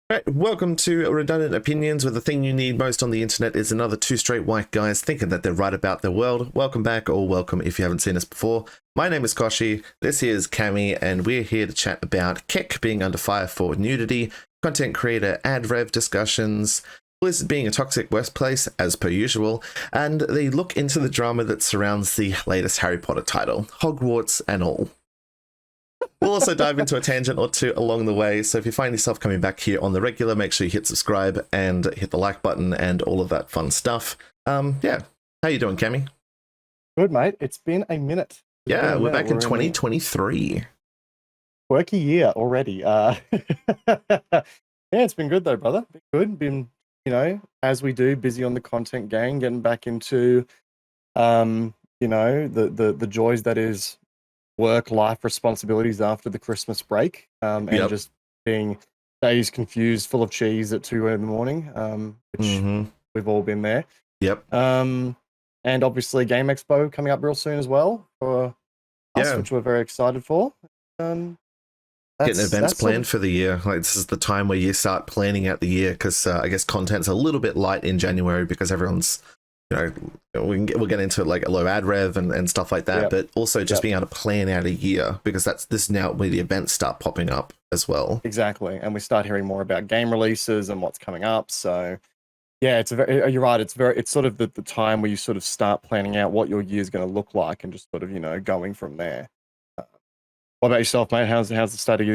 Right, welcome to Redundant Opinions, where the thing you need most on the internet is another two straight white guys thinking that they're right about their world. Welcome back, or welcome if you haven't seen us before. My name is Kochie, this is Cami, and we're here to chat about Kek being under fire for nudity, content creator ad rev discussions, Blizzard being a toxic workplace, as per usual, and the look into the drama that surrounds the latest Harry Potter title, Hogwarts and all. We'll also dive into a tangent or two along the way, so if you find yourself coming back here on the regular, make sure you hit subscribe and hit the like button and all of that fun stuff. Yeah, how you doing, Cami? Good, mate. It's been a minute. Yeah, we're back in 2023. Quirky year already. Yeah, it's been good though, brother. Been good. Been, as we do, busy on the content gang, getting back into, the joys that is work-life responsibilities after the Christmas break, and just being days confused, full of cheese at 2 in the morning, which we've all been there. Yep. And obviously Game Expo coming up real soon as well for us, which we're very excited for. Getting events planned for the year. Like, this is the time where you start planning out the year, because I guess content's a little bit light in January because everyone's, we'll get into like a low ad rev and stuff like that, but also just being able to plan out a year, because this is now where the events start popping up as well. Exactly, and we start hearing more about game releases and what's coming up. So yeah, you're right. It's sort of the time where you sort of start planning out what your year's going to look like and just sort of going from there. What about yourself, mate? How's the start of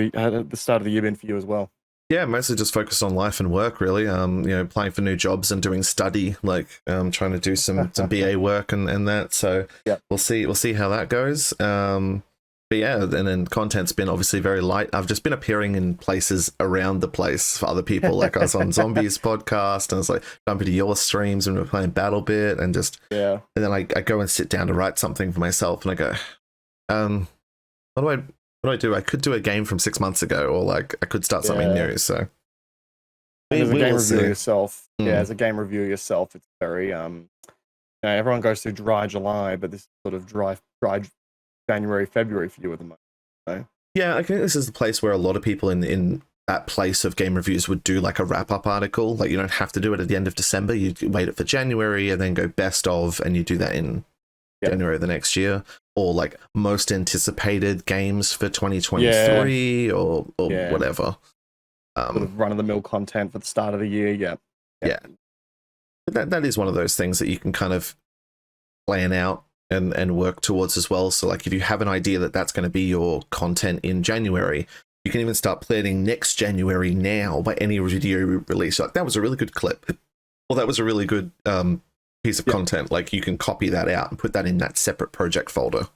the year been for you as well? Yeah, mostly just focused on life and work, really. Applying for new jobs and doing study, like trying to do some BA work and that. So we'll see how that goes. But yeah, and then content's been obviously very light. I've just been appearing in places around the place for other people. Like, I was on Zombies podcast, and I was like jumping to your streams and we're playing BattleBit, and just and then I go and sit down to write something for myself, and I go, what do I do? I could do a game from 6 months ago, or like I could start something new. So as a game reviewer yourself, as a game reviewer yourself, it's very everyone goes through dry July, but this is sort of dry January, February for you at the moment. So. Yeah, I think this is the place where a lot of people in that place of game reviews would do like a wrap-up article. Like, you don't have to do it at the end of December. You wait it for January and then go best of, and you do that in January of the next year. Or like most anticipated games for 2023 or whatever. Sort of run-of-the-mill content for the start of the year. Yeah. But that is one of those things that you can kind of plan out and work towards as well. So like, if you have an idea that that's going to be your content in January, you can even start planning next January now by any video release. Like, that was a really good clip, or that was a really good piece of content. Like, you can copy that out and put that in that separate project folder.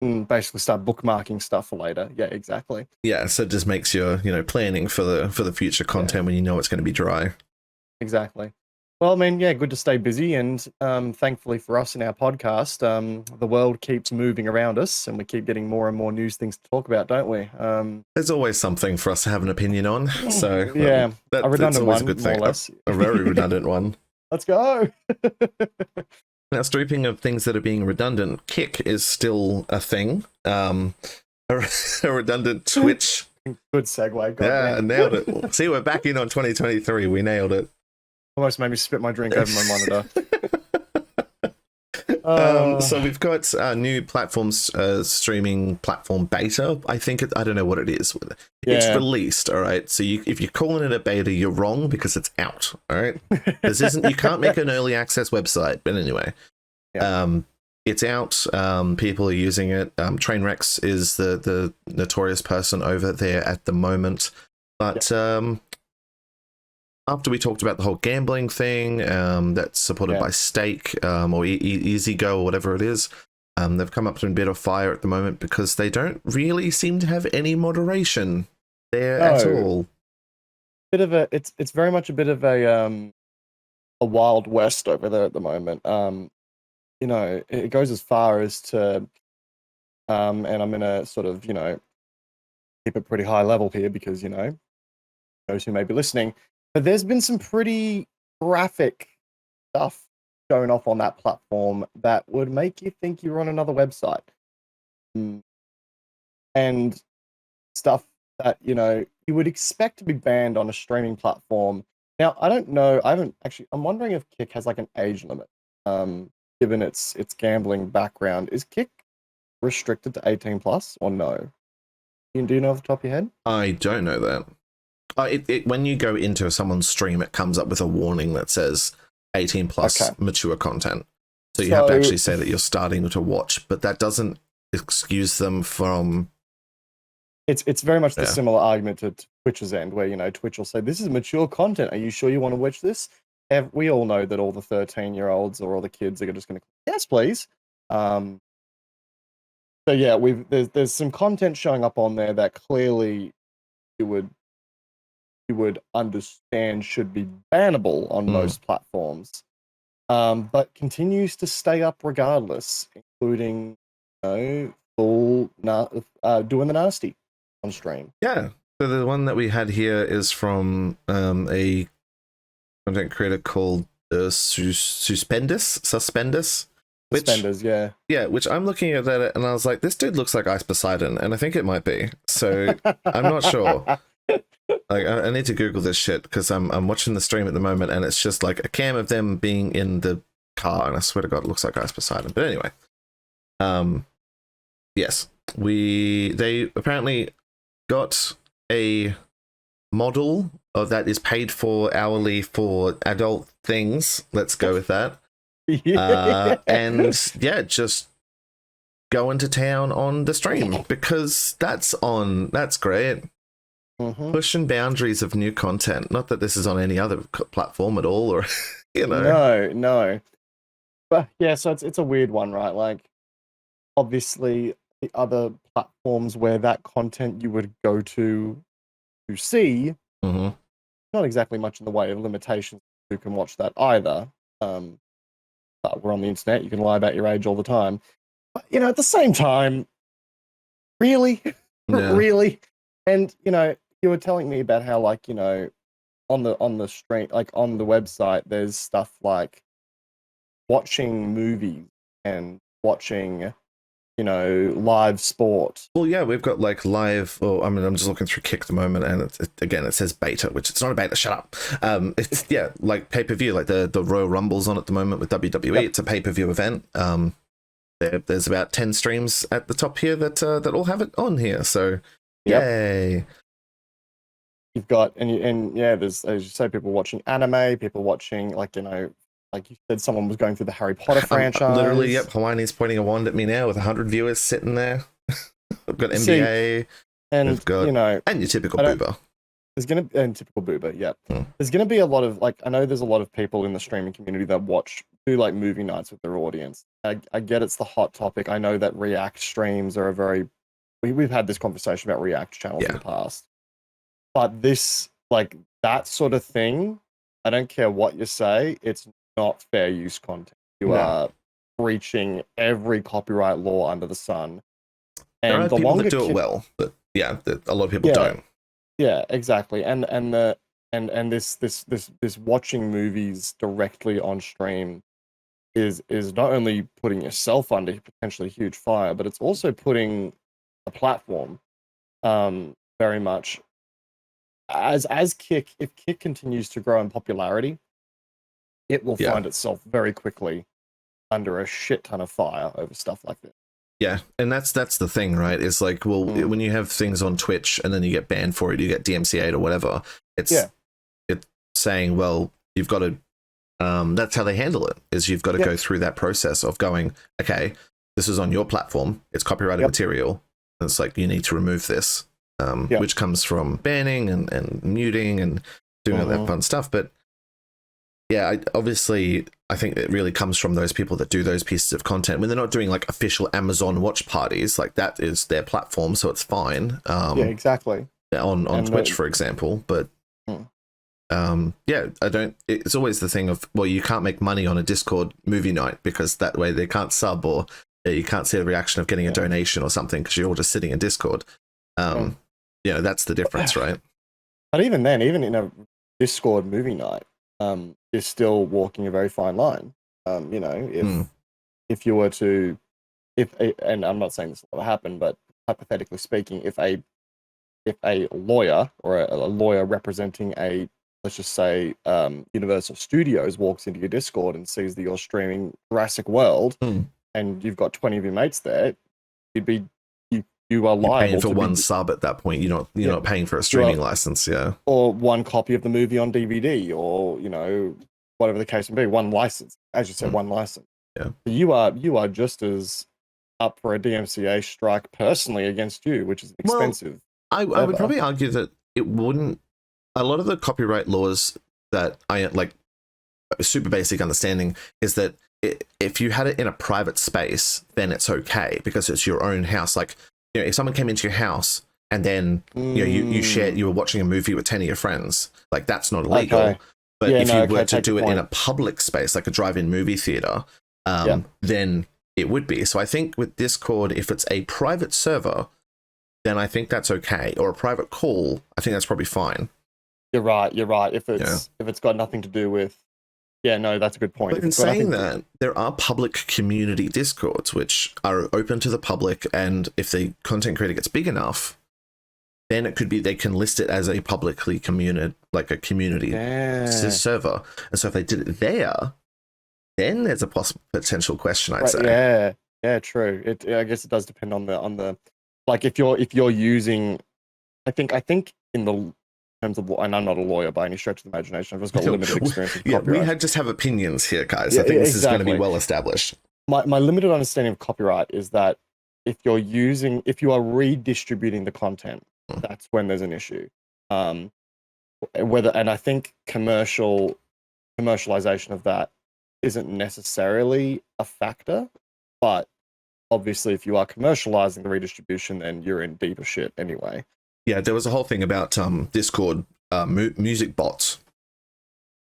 Basically start bookmarking stuff for later. Yeah, exactly. Yeah, so it just makes your planning for the future content when you know it's going to be dry. Exactly. Well, I mean, good to stay busy, and thankfully for us in our podcast, the world keeps moving around us, and we keep getting more and more news things to talk about, don't we? There's always something for us to have an opinion on. So a redundant one, a good thing. More or less. A very redundant one. Let's go. Now, speaking of things that are being redundant, Kik is still a thing. A redundant Twitch. Good segue. Nailed it. See, we're back in on 2023. We nailed it. Almost made me spit my drink over my monitor. So we've got new platforms, streaming platform beta. I think I don't know what it is. It's released, all right. So if you're calling it a beta, you're wrong, because it's out. All right, this isn't. You can't make an early access website. But anyway, it's out. People are using it. Trainwrecks is the notorious person over there at the moment, but after we talked about the whole gambling thing that's supported by Stake or EasyGo or whatever it is, they've come up to a bit of fire at the moment because they don't really seem to have any moderation there at all. It's very much a bit of a Wild West over there at the moment. It goes as far as to, and I'm gonna sort of keep it pretty high level here, because those who may be listening. But there's been some pretty graphic stuff going off on that platform that would make you think you're on another website. And stuff that, you would expect to be banned on a streaming platform. Now, I don't know. I haven't actually. I'm wondering if Kick has like an age limit. Given its gambling background, is Kick restricted to 18 plus or no? Do you know off the top of your head? I don't know that. When you go into someone's stream, it comes up with a warning that says 18 plus mature content. So you have to actually say that you're starting to watch, but that doesn't excuse them from... It's very much the similar argument to Twitch's end, where, you know, Twitch will say, this is mature content. Are you sure you want to watch this? We all know that all the 13-year-olds or all the kids are just going to, yes, please. So yeah, there's some content showing up on there that clearly you would understand should be bannable on most platforms, but continues to stay up regardless, including, you know, doing the nasty on stream. Yeah. So the one that we had here is from a content creator called Suspendus. Suspenders, yeah. Yeah, which I'm looking at that and I was like, this dude looks like Ice Poseidon, and I think it might be. So I'm not sure. Like, I need to Google this shit because I'm watching the stream at the moment and it's just like a cam of them being in the car, and I swear to God, it looks like Ice Poseidon. But anyway, yes, they apparently got a model that is paid for hourly for adult things. Let's go with that. And yeah, just go into town on the stream because that's great. Pushing boundaries of new content. Not that this is on any other platform at all, or you know. No. But yeah, so it's a weird one, right? Like, obviously, the other platforms where that content you would go to see, not exactly much in the way of limitations. You can watch that either. But we're on the internet. You can lie about your age all the time. But, you know, at the same time, really, really, and you know, you were telling me about how, like, you know, on the stream, like on the website, there's stuff like watching movies and watching, you know, live sport. Well, yeah, we've got like live, or I mean, I'm just looking through Kick at the moment, and again, it says beta, which it's not a beta, shut up. It's, yeah, like pay-per-view, like the Royal Rumble's on at the moment with WWE. It's a pay-per-view event. There's about 10 streams at the top here that all have it on here, so yay. You've got, and yeah, there's, as you say, people watching anime, people watching, like, you know, like you said, someone was going through the Harry Potter franchise. Literally, yep. Hawaii's pointing a wand at me now with 100 viewers sitting there. We've got NBA, and we've got, you know, and your typical boober. There's gonna be typical boober, yeah. There's gonna be a lot of, like, I know there's a lot of people in the streaming community that do like movie nights with their audience. I get it's the hot topic. I know that React streams are a very, we've had this conversation about React channels in the past. But this, like, that sort of thing, I don't care what you say, it's not fair use content. You are breaching every copyright law under the sun. And there are people that do it well, but yeah, a lot of people don't. Yeah, exactly. And this watching movies directly on stream is not only putting yourself under potentially huge fire, but it's also putting a platform very much as Kick. If Kick continues to grow in popularity, it will find itself very quickly under a shit ton of fire over stuff like this. Yeah, and that's the thing, right? It's like, well, when you have things on Twitch and then you get banned for it, you get DMCA'd or whatever. It's saying, well, you've got to. That's how they handle it. Is you've got to go through that process of going, okay, this is on your platform. It's copyrighted material. And it's like, you need to remove this, which comes from banning and muting and doing all that fun stuff. But yeah, I think it really comes from those people that do those pieces of content when they're not doing like official Amazon watch parties. Like, that is their platform, so it's fine. Yeah, exactly. On Twitch, for example, but it's always the thing of, well, you can't make money on a Discord movie night because that way they can't sub, or you can't see the reaction of getting a donation or something because you're all just sitting in Discord. You know, that's the difference, right? But even then, even in a Discord movie night, is still walking a very fine line. You know, if you were to, and I'm not saying this will happen, but hypothetically speaking, if if a lawyer or a lawyer representing a, let's just say, Universal Studios walks into your Discord and sees that you're streaming Jurassic World and you've got 20 of your mates there, you'd be you are liable. You're paying for one sub at that point. You're not paying for a streaming license, or one copy of the movie on DVD, or whatever the case may be, one license, as you said, one license. Yeah, you are just as up for a DMCA strike personally against you, which is expensive. Well, I would probably argue that it wouldn't. A lot of the copyright laws that I like, a super basic understanding is that if you had it in a private space, then it's okay because it's your own house. Like, if someone came into your house and then you were watching a movie with 10 of your friends, like that's not illegal. Okay. But if you were to do it in a public space, like a drive-in movie theater, then it would be. So I think with Discord, if it's a private server, then I think that's okay. Or a private call, I think that's probably fine. You're right. If it's got nothing to do with, that's a good point. But in saying that, there are public community Discords which are open to the public, and if the content creator gets big enough, then it could be they can list it as a publicly community server. And so if they did it there, then there's a potential question, I'd say. Yeah, true. I guess it does depend on the like if you're using, I think in the terms of, and I'm not a lawyer by any stretch of the imagination. I've just got limited experience with copyright. We just have opinions here, guys. I think this is going to be well established. My limited understanding of copyright is that if you are redistributing the content, that's when there's an issue. And I think commercialization of that isn't necessarily a factor, but obviously if you are commercializing the redistribution, then you're in deeper shit anyway. Yeah, there was a whole thing about Discord music bots.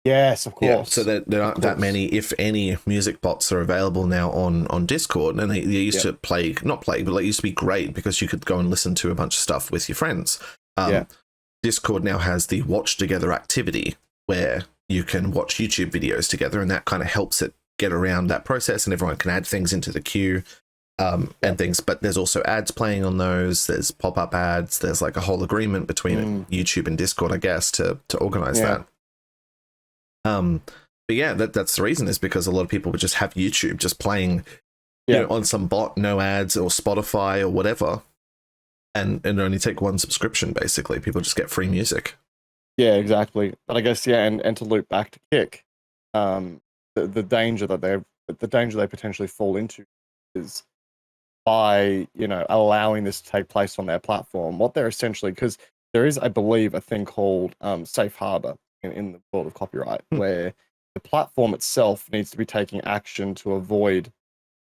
Yes, of course. Yeah, so there aren't that many, if any, music bots are available now on Discord, and they used to not plague, but used to be great because you could go and listen to a bunch of stuff with your friends. Discord now has the watch together activity where you can watch YouTube videos together, and that kind of helps it get around that process, and everyone can add things into the queue. And things, but there's also ads playing on those. There's pop-up ads. There's like a whole agreement between YouTube and Discord, I guess, to organize that. But yeah, that's the reason, is because a lot of people would just have YouTube just playing, on some bot, no ads, or Spotify or whatever, and only take one subscription. Basically, people just get free music. Yeah, exactly. But I guess and to loop back to Kick, the danger they potentially fall into is, by allowing this to take place on their platform, what they're essentially, because there is, I believe, a thing called safe harbor in the world of copyright, where the platform itself needs to be taking action to avoid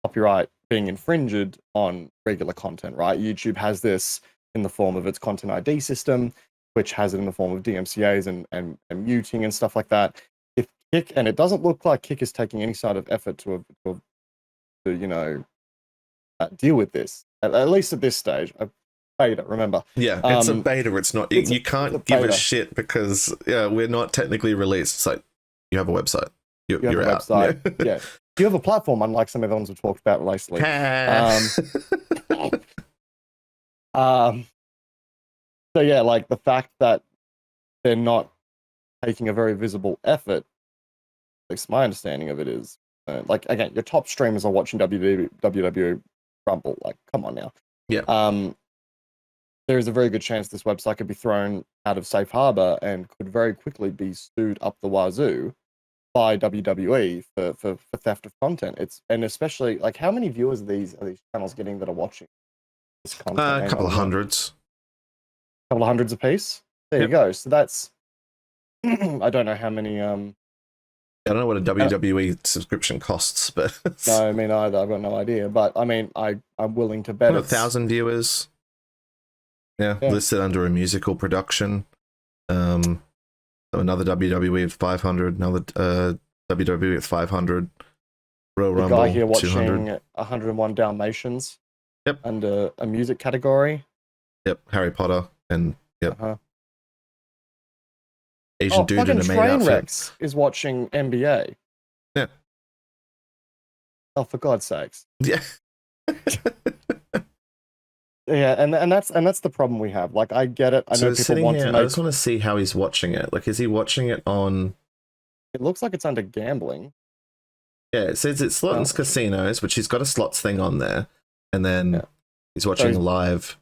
copyright being infringed on regular content, right? YouTube has this in the form of its content ID system, which has it in the form of DMCAs and muting and stuff like that. If Kick, and it doesn't look like Kick is taking any sort of effort to deal with this, at least at this stage. A beta, remember? Yeah, it's a beta. It's not. You can't give a shit because we're not technically released. It's like, you have a website. You're out. Website. Yeah. You have a platform, unlike some of the ones we've talked about recently. So yeah, like the fact that they're not taking a very visible effort, at least my understanding of it is, like, again, your top streamers are watching WWE Rumble. Like, come on now. Yeah. There is a very good chance this website could be thrown out of safe harbor and could very quickly be sued up the wazoo by WWE for theft of content. And especially, like, how many viewers are these channels getting that are watching this content? A couple of hundreds. A couple of hundreds apiece. There you go. So that's I don't know how many. I don't know what a WWE subscription costs, but no, me neither. I've got no idea. But I mean, I'm willing to bet 1,000 viewers. Yeah, listed under a musical production. So another WWE with 500, another WWE with 500. Royal Rumble, guy here watching 200. 101 Dalmatians. Yep. Under a music category. Yep, Harry Potter and Asian dude in a maid outfit. Trainwrecks is watching NBA. Yeah. Oh, for God's sakes. Yeah. yeah, and that's the problem we have. Like, I get it. I So know it's people sitting want here. to I make. just want to see how he's watching it. Like, is he watching it on? It looks like it's under gambling. Yeah, it says it's slots casinos, which he's got a slots thing on there, and then Yeah. he's watching he's- live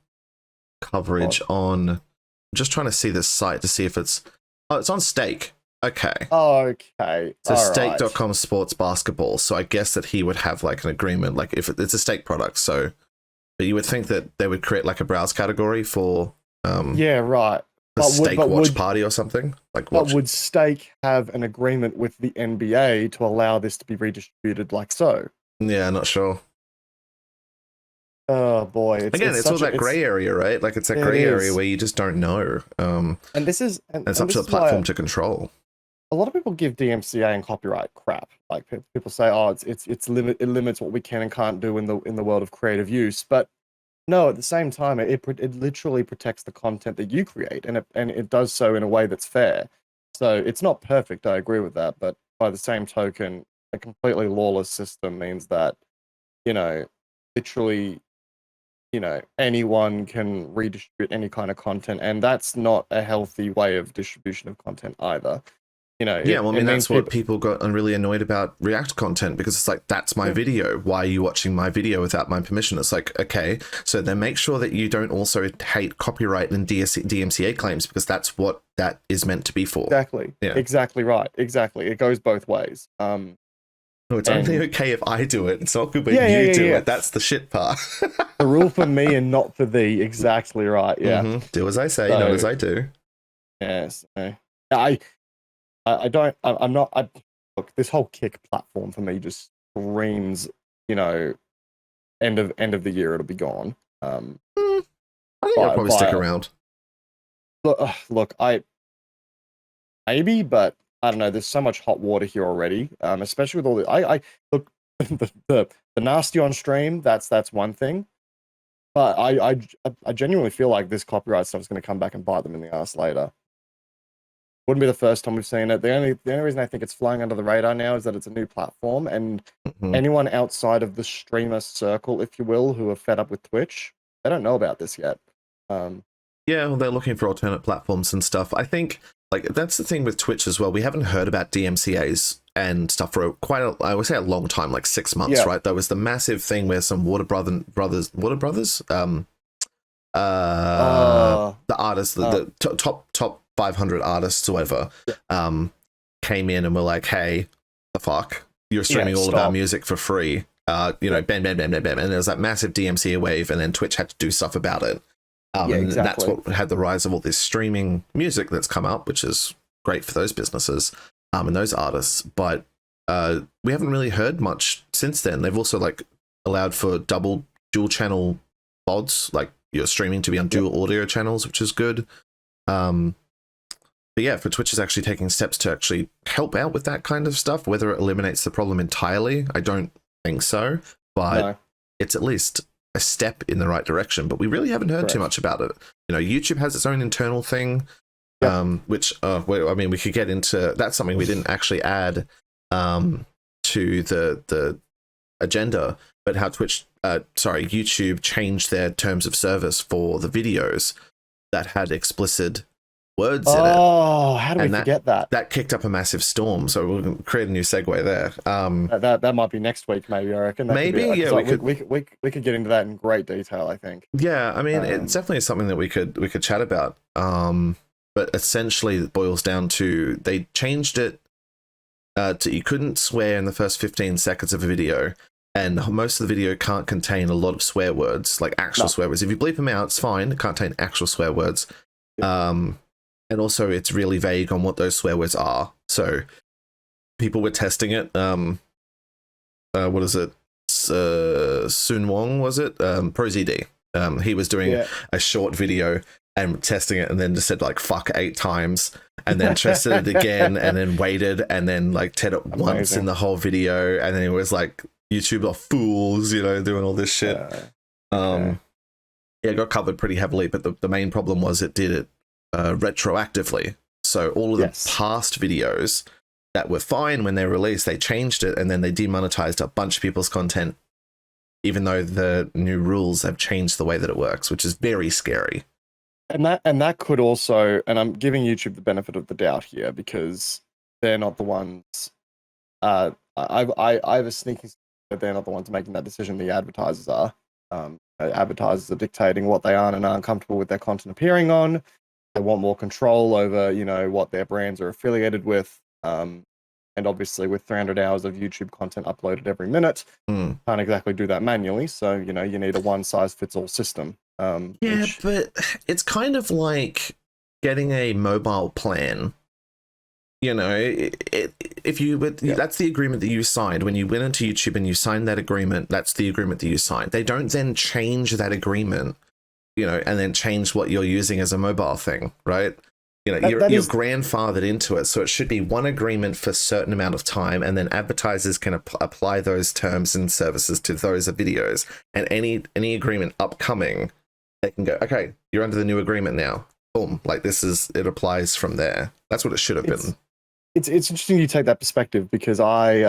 coverage on. I'm just trying to see this site to see if it's. Oh, it's on Stake. Okay. Okay. So All right. stake.com sports basketball. So I guess that he would have like an agreement, like if it's a stake product. So, but you would think that they would create like a browse category for Yeah, right. a stake watch party or something. Like, but would Stake have an agreement with the NBA to allow this to be redistributed like so? Yeah, not sure. Oh boy! It's all that grey area, right? Like it's that grey area where you just don't know. And this is it's up to the platform to control. A lot of people give DMCA and copyright crap. Like people say, "Oh, it limits what we can and can't do in the world of creative use." But no, at the same time, it literally protects the content that you create, and it does so in a way that's fair. So it's not perfect. I agree with that, but by the same token, a completely lawless system means that, literally, anyone can redistribute any kind of content, and that's not a healthy way of distribution of content either. That's what people got really annoyed about React content, because it's like, that's my video. Why are you watching my video without my permission? It's like, okay, so then make sure that you don't also hate copyright and DMCA claims, because that's what that is meant to be for. Exactly. Yeah. Exactly right. Exactly. It goes both ways. It's only okay if I do it. It's not good when you do it. That's the shit part. The rule for me and not for thee. Exactly right. Yeah. Mm-hmm. Do as I say, not as I do. Yes. Look, this whole Kick platform for me just screams, end of the year it'll be gone. I think I'll probably stick around. Look, maybe, but I don't know. There's so much hot water here already, especially with all the. Look, the nasty on stream. That's one thing, but I genuinely feel like this copyright stuff is going to come back and bite them in the ass later. Wouldn't be the first time we've seen it. The only reason I think it's flying under the radar now is that it's a new platform, and anyone outside of the streamer circle, if you will, who are fed up with Twitch, they don't know about this yet. Yeah, well, they're looking for alternate platforms and stuff. I think that's the thing with Twitch as well. We haven't heard about DMCAs and stuff for I would say a long time, like 6 months, right? There was the massive thing where some Warner Brothers, the artists, the top 500 artists or whatever, came in and were like, hey, the fuck, you're streaming all of our music for free, bam, and there was that massive DMCA wave, and then Twitch had to do stuff about it. And that's what had the rise of all this streaming music that's come up, which is great for those businesses and those artists, but we haven't really heard much since then. They've also allowed for dual channel VODs, like you're streaming to be on dual audio channels, which is good. But yeah, for Twitch is actually taking steps to actually help out with that kind of stuff. Whether it eliminates the problem entirely, I don't think so. But it's at least a step in the right direction. But we really haven't heard too much about it. YouTube has its own internal thing, which, we could get into. That's something we didn't actually add to the agenda. But how YouTube changed their terms of service for the videos that had explicit words in it. Oh, how do we forget that? That kicked up a massive storm, so we'll create a new segue there. That might be next week, maybe, I reckon. We could get into that in great detail, I think. Yeah, it's definitely something that we could chat about. But essentially it boils down to, they changed it to you couldn't swear in the first 15 seconds of a video, and most of the video can't contain a lot of swear words, like actual swear words. If you bleep them out, it's fine. It can't contain actual swear words. And also it's really vague on what those swear words are. So people were testing it. What is it? Sun Wong, was it? ProZD. He was doing a short video and testing it, and then just said fuck 8 times, and then tested it again, and then waited, and then said it once in the whole video, and then it was YouTube are fools, doing all this shit. It got covered pretty heavily, but the main problem was it did it retroactively. So all of the past videos that were fine when they released, they changed it, and then they demonetized a bunch of people's content even though the new rules have changed the way that it works, which is very scary. And that could also, and I'm giving YouTube the benefit of the doubt here because they're not the ones. I have a sneaking suspicion that they're not the ones making that decision. The advertisers are. Advertisers are dictating what they are and aren't comfortable with their content appearing on. They want more control over, what their brands are affiliated with. And obviously, with 300 hours of YouTube content uploaded every minute, can't exactly do that manually. So, you need a one-size-fits-all system. But it's kind of like getting a mobile plan. If you would, that's the agreement that you signed when you went into YouTube and you signed that agreement. That's the agreement that you signed. They don't then change that agreement, and then change what you're using as a mobile thing, right? You're grandfathered into it, so it should be one agreement for a certain amount of time, and then advertisers can apply those terms and services to those videos, and any agreement upcoming, they can go, okay, you're under the new agreement now. Boom, like it applies from there. That's what it should have been. It's interesting you take that perspective because I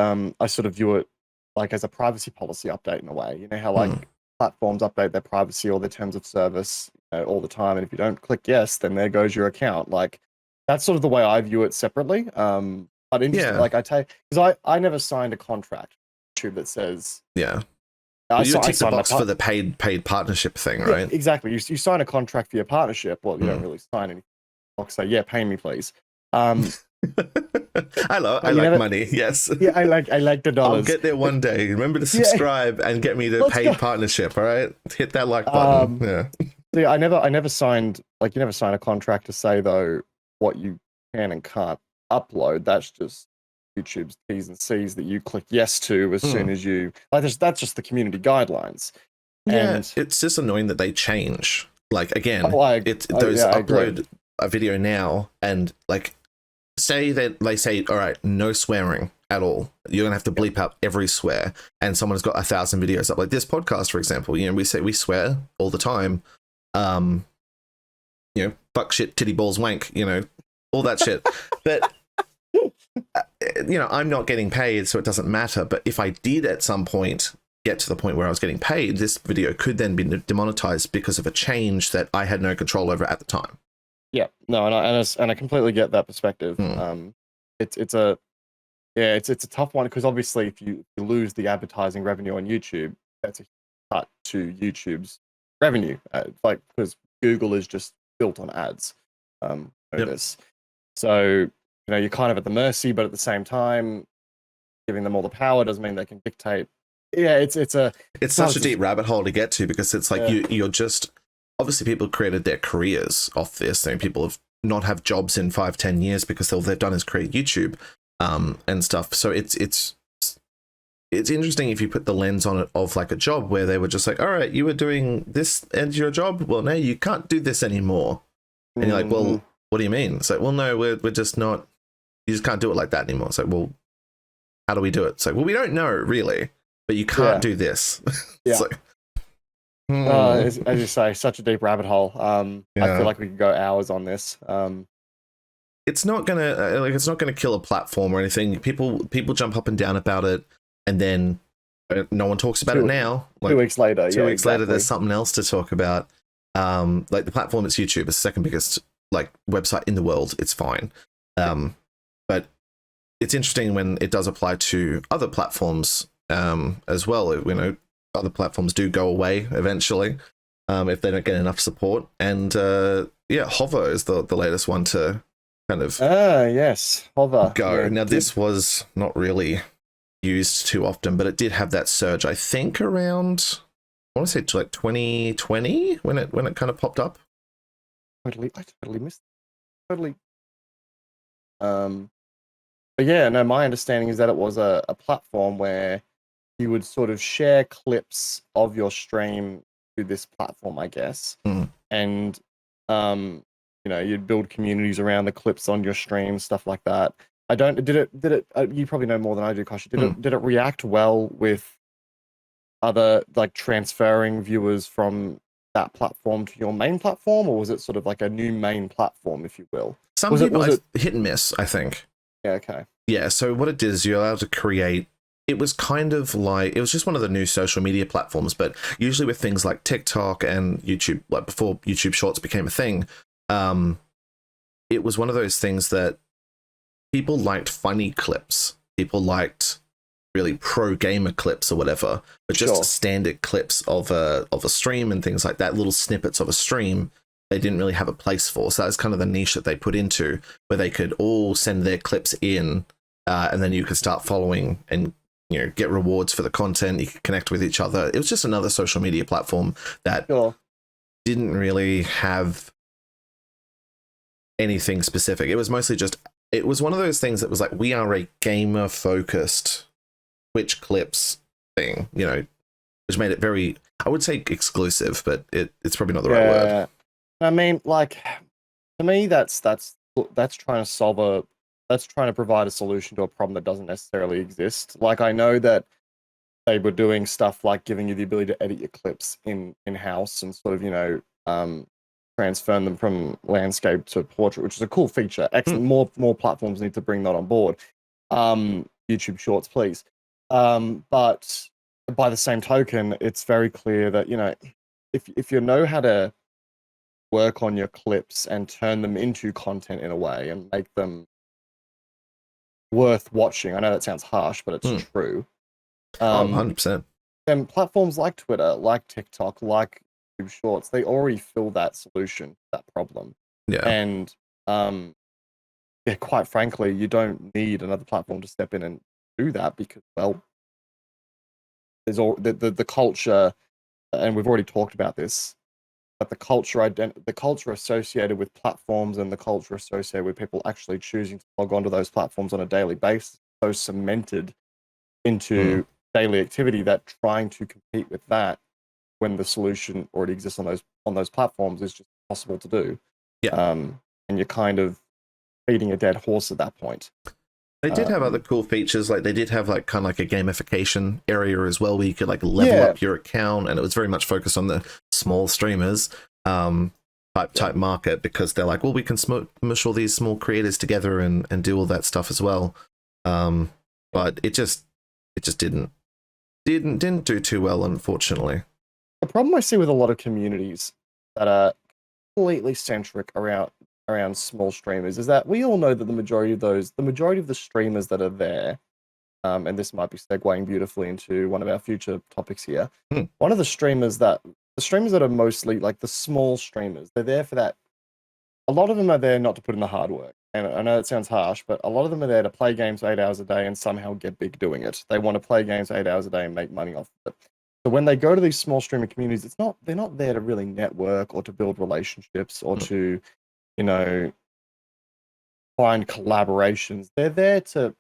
sort of view it like as a privacy policy update in a way. You know how like platforms update their privacy or their terms of service all the time, and if you don't click yes, then there goes your account. Like that's sort of the way I view it separately. But interesting, like because I never signed a contract with YouTube that says Well, you tick the box for the paid partnership thing, right? Yeah, exactly. You sign a contract for your partnership. Well, you don't really sign anything. Say, pay me, please. I like money. Yes. Yeah, I like the dollars. I'll get there one day. Remember to subscribe and get me the paid partnership. All right, hit that like button. See, I never signed you never sign a contract to say though what you can and can't upload. That's just YouTube's T's and C's that you click yes to as soon as you that's just the community guidelines. Yeah, and it's just annoying that they change. Like again, upload a video now and like say that they say, all right, no swearing at all. You're gonna have to bleep out every swear, and someone's got 1,000 videos up. Like this podcast, for example, we say we swear all the time. Fuck, shit, titty, balls, wank, all that shit. But I'm not getting paid, so it doesn't matter. But if I did at some point get to the point where I was getting paid, this video could then be demonetized because of a change that I had no control over at the time. Yeah, no, and I completely get that perspective. It's a tough one because obviously if you lose the advertising revenue on YouTube, that's a cut to YouTube's revenue. Because Google is just built on ads. So you're kind of at the mercy, but at the same time, giving them all the power doesn't mean they can dictate. Yeah, it's such a deep rabbit hole to get to because it's like you're just. Obviously, people created their careers off this. People have not have jobs in 5-10 years because all they've done is create YouTube and stuff. So it's interesting if you put the lens on it of like a job where they were just like, all right, you were doing this as your job. Well, no, you can't do this anymore. And you're like, well, what do you mean? It's like, well, no, we're just not. You just can't do it like that anymore. It's like, well, how do we do it? It's like, well, we don't know really, but you can't do this. It's like. As you say, such a deep rabbit hole. I feel like we could go hours on this. It's not gonna kill a platform or anything. People jump up and down about it, and then no one talks about it now. Like, 2 weeks later, 2 weeks later, there's something else to talk about. Like the platform, it's YouTube. It's the second biggest website in the world. It's fine, but it's interesting when it does apply to other platforms as well. Other platforms do go away eventually if they don't get enough support. And Hover is the latest one to kind of Hover go. Now this was not really used too often, but it did have that surge. I think around I want to say to 2020 when it kind of popped up. I totally missed it. Totally. But yeah, no, my understanding is that it was a platform where you would sort of share clips of your stream through this platform, I guess. And, you'd build communities around the clips on your stream, stuff like that. Did it, you probably know more than I do, Kochie. Did it react well with other, transferring viewers from that platform to your main platform, or was it sort of like a new main platform, if you will? Was it hit and miss, I think. Yeah, okay. Yeah, so what it did is you're allowed to create it was kind of like, it was just one of the new social media platforms, but usually with things like TikTok and YouTube, like before YouTube Shorts became a thing, it was one of those things that people liked funny clips. People liked really pro gamer clips or whatever, but just standard clips of a stream and things like that, little snippets of a stream, they didn't really have a place for. So that's kind of the niche that they put into, where they could all send their clips in, and then you could start following and get rewards for the content. You could connect with each other. It was just another social media platform that didn't really have anything specific. It was mostly just, it was one of those things that was like, we are a gamer focused Twitch clips thing, which made it very, I would say exclusive, but it's probably not the right word. I mean, like, to me, that's trying to provide a solution to a problem that doesn't necessarily exist. Like, I know that they were doing stuff like giving you the ability to edit your clips in-house and sort of, transfer them from landscape to portrait, which is a cool feature. Excellent. More platforms need to bring that on board. YouTube Shorts, please. But by the same token, it's very clear that, if you know how to work on your clips and turn them into content in a way and make them worth watching. I know that sounds harsh, but it's true. 100%. And platforms like Twitter, like TikTok, like YouTube Shorts, they already fill that solution, that problem. Yeah. And quite frankly, you don't need another platform to step in and do that because, well, there's all the culture, and we've already talked about this. But the culture associated with platforms and the culture associated with people actually choosing to log onto those platforms on a daily basis, so cemented into daily activity that trying to compete with that when the solution already exists on those platforms is just impossible to do. Yeah. And you're kind of feeding a dead horse at that point. They did have other cool features, like they did have like kind of like a gamification area as well, where you could like level up your account, and it was very much focused on the small streamers type market, because they're like, well, we can smush all these small creators together and do all that stuff as well. But it just didn't do too well, unfortunately. The problem I see with a lot of communities that are completely centric around small streamers is that we all know that the majority of the streamers that are there, and this might be segueing beautifully into one of our future topics here. One of the streamers that are mostly like the small streamers, they're there for that. A lot of them are there not to put in the hard work. And I know it sounds harsh, but a lot of them are there to play games 8 hours a day and somehow get big doing it. They want to play games 8 hours a day and make money off of it. So when they go to these small streamer communities, they're not there to really network or to build relationships or to, find collaborations. They're there to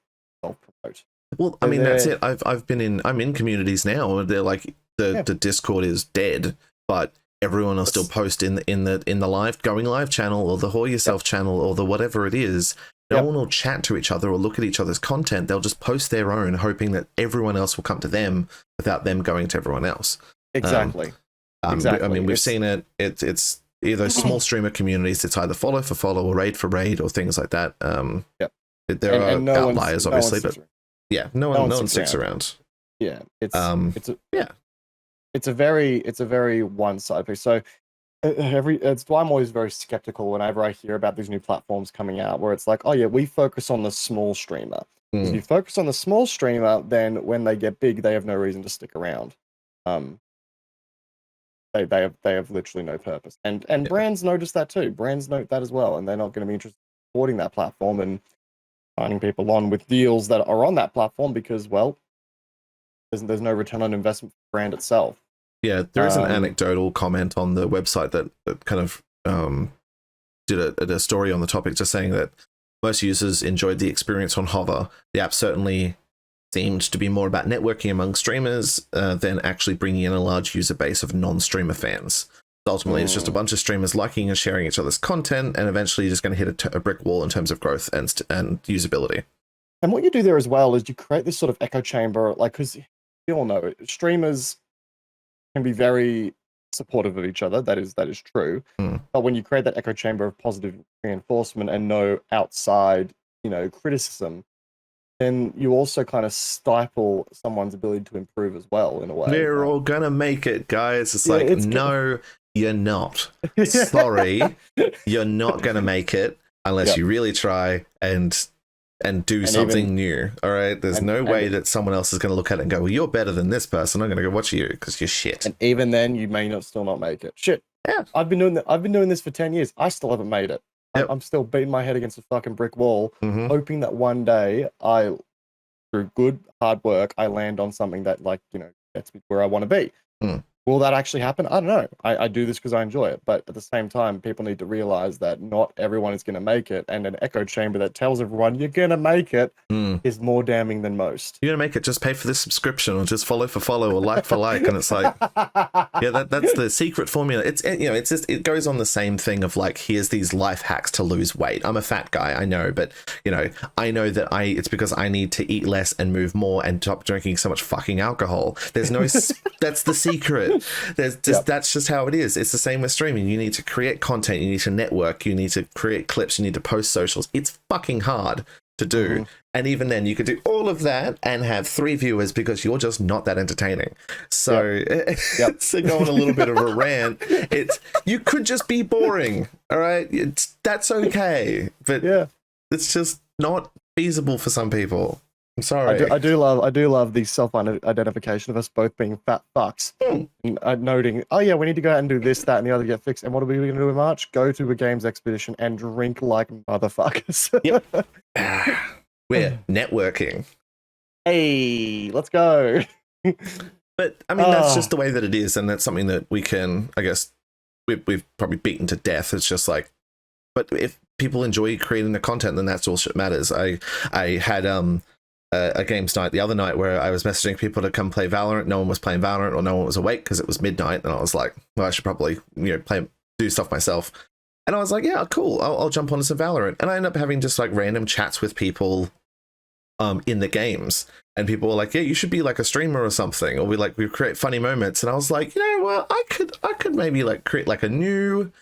self-promote. Well, I mean, that's it. I'm in communities now where they're like the Discord is dead, but everyone will still post in the live going live channel or the Whore Yourself channel or the whatever it is. No one will chat to each other or look at each other's content. They'll just post their own, hoping that everyone else will come to them without them going to everyone else. Exactly. Exactly. I mean, we've seen it. It's either small streamer communities. It's either follow for follow or raid for raid or things like that. There are outliers, obviously, but no one sticks around. Yeah, it's a very one-sided piece. So it's why I'm always very skeptical whenever I hear about these new platforms coming out, where it's like, oh yeah, we focus on the small streamer. If you focus on the small streamer, then when they get big, they have no reason to stick around. They have literally no purpose, and brands notice that too. Brands note that as well, and they're not going to be interested in supporting that platform and signing people on with deals that are on that platform because, well, there's no return on investment for the brand itself. Yeah, there is an anecdotal comment on the website that kind of did a story on the topic, just saying that most users enjoyed the experience on Hover. The app certainly seemed to be more about networking among streamers than actually bringing in a large user base of non-streamer fans. Ultimately, it's just a bunch of streamers liking and sharing each other's content, and eventually you're just going to hit a brick wall in terms of growth and usability. And what you do there as well is you create this sort of echo chamber, like, because you all know it, streamers can be very supportive of each other. That is true. But when you create that echo chamber of positive reinforcement and no outside, criticism, then you also kind of stifle someone's ability to improve as well, in a way. We're all gonna make it, guys. It's Yeah, like, it's no, you're not. Sorry, you're not gonna make it unless you really try and do something new. All right, there's no way that someone else is gonna look at it and go, well, you're better than this person. I'm gonna go watch you because you're shit. And even then, you may still not make it. Shit. Yeah, I've been doing this for 10 years. I still haven't made it. Yep. I'm still beating my head against a fucking brick wall, hoping that one day through good hard work, I land on something that, like, gets me where I want to be. Will that actually happen? I don't know. I do this because I enjoy it. But at the same time, people need to realize that not everyone is going to make it. And an echo chamber that tells everyone you're going to make it is more damning than most. You're going to make it. Just pay for this subscription, or just follow for follow, or like for like. And it's like, yeah, that's the secret formula. It goes on the same thing of like, here's these life hacks to lose weight. I'm a fat guy, I know, but I know that it's because I need to eat less and move more and stop drinking so much fucking alcohol. There's no, that's the secret. That's just how it is. It's the same with streaming. You need to create content, you need to network, you need to create clips, you need to post socials. It's fucking hard to do. And even then, you could do all of that and have 3 viewers because you're just not that entertaining. So to go on a little bit of a rant, you could just be boring. All right, that's okay, but it's just not feasible for some people. I'm sorry. I do love the self-identification of us both being fat fucks, and noting, oh yeah, we need to go out and do this, that, and the other to get fixed. And what are we going to do in March? Go to a games expedition and drink like motherfuckers. Yep. We're networking. Hey, let's go. But I mean, that's just the way that it is, and that's something that we can, I guess, we've probably beaten to death. It's just like, but if people enjoy creating the content, then that's all that matters. I had a games night the other night where I was messaging people to come play Valorant. No one was playing Valorant, or no one was awake because it was midnight, and I was like, well, I should probably do stuff myself. And I was like, yeah, cool, I'll jump onto some Valorant. And I end up having just like random chats with people in the games, and people were like, yeah, you should be like a streamer or something, or we create funny moments. And I was like, well, I could maybe like create like a new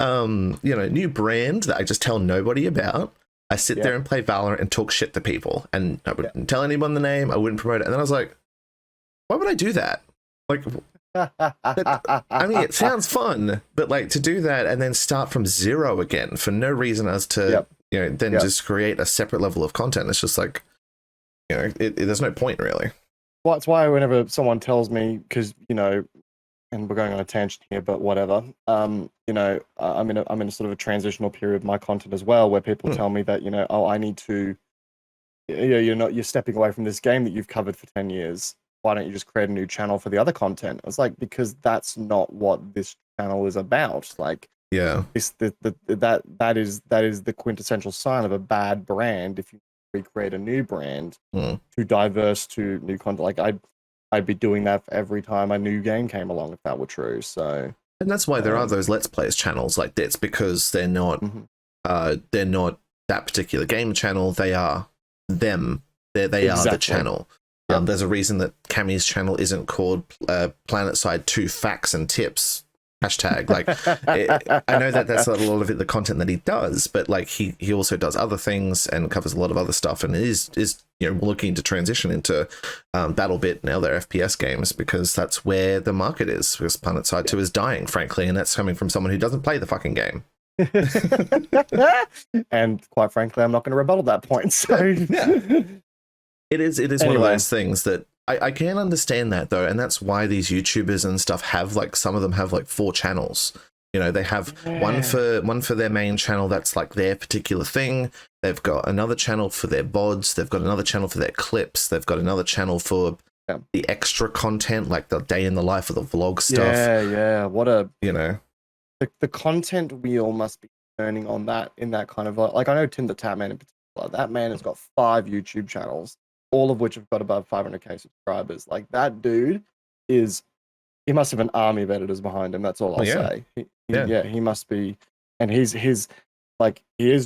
new brand that I just tell nobody about. I sit there and play Valorant and talk shit to people, and I wouldn't tell anyone the name. I wouldn't promote it. And then I was like, why would I do that? Like, I mean, it sounds fun, but like to do that and then start from zero again for no reason as to, just create a separate level of content. It's just like, there's no point really. Well, that's why whenever someone tells me, because, and we're going on a tangent here, but whatever. I'm in a sort of a transitional period of my content as well, where people tell me that, I need to, you're stepping away from this game that you've covered for 10 years. Why don't you just create a new channel for the other content? It's like, because that's not what this channel is about. Like, that is the quintessential sign of a bad brand. If you recreate a new brand to diverse to new content, like I'd be doing that for every time a new game came along, if that were true. So, and that's why there are those Let's Plays channels like this, because they're not that particular game channel. They are them. They are the channel. There's a reason that Cami's channel isn't called Planetside 2 Facts and Tips hashtag. Like, I know that that's a lot of the content that he does, but like he also does other things and covers a lot of other stuff, and is looking to transition into BattleBit and other FPS games, because that's where the market is. Because Planetside 2 is dying, frankly, and that's coming from someone who doesn't play the fucking game. And quite frankly, I'm not going to rebuttal that point. So it is anyway. One of those things that I can understand that though, and that's why these YouTubers and stuff have like, some of them have like 4 channels. They have one for their main channel that's like their particular thing. They've got another channel for their VODs. They've got another channel for their clips. They've got another channel for the extra content, like the day in the life of the vlog stuff. Yeah. What a the content wheel must be turning on that, in that kind of like I know Tim the Tapman in particular. That man has got 5 YouTube channels, all of which have got above 500k subscribers. Like, that dude he must have an army of editors behind him. That's all I'll say. He must be, and he is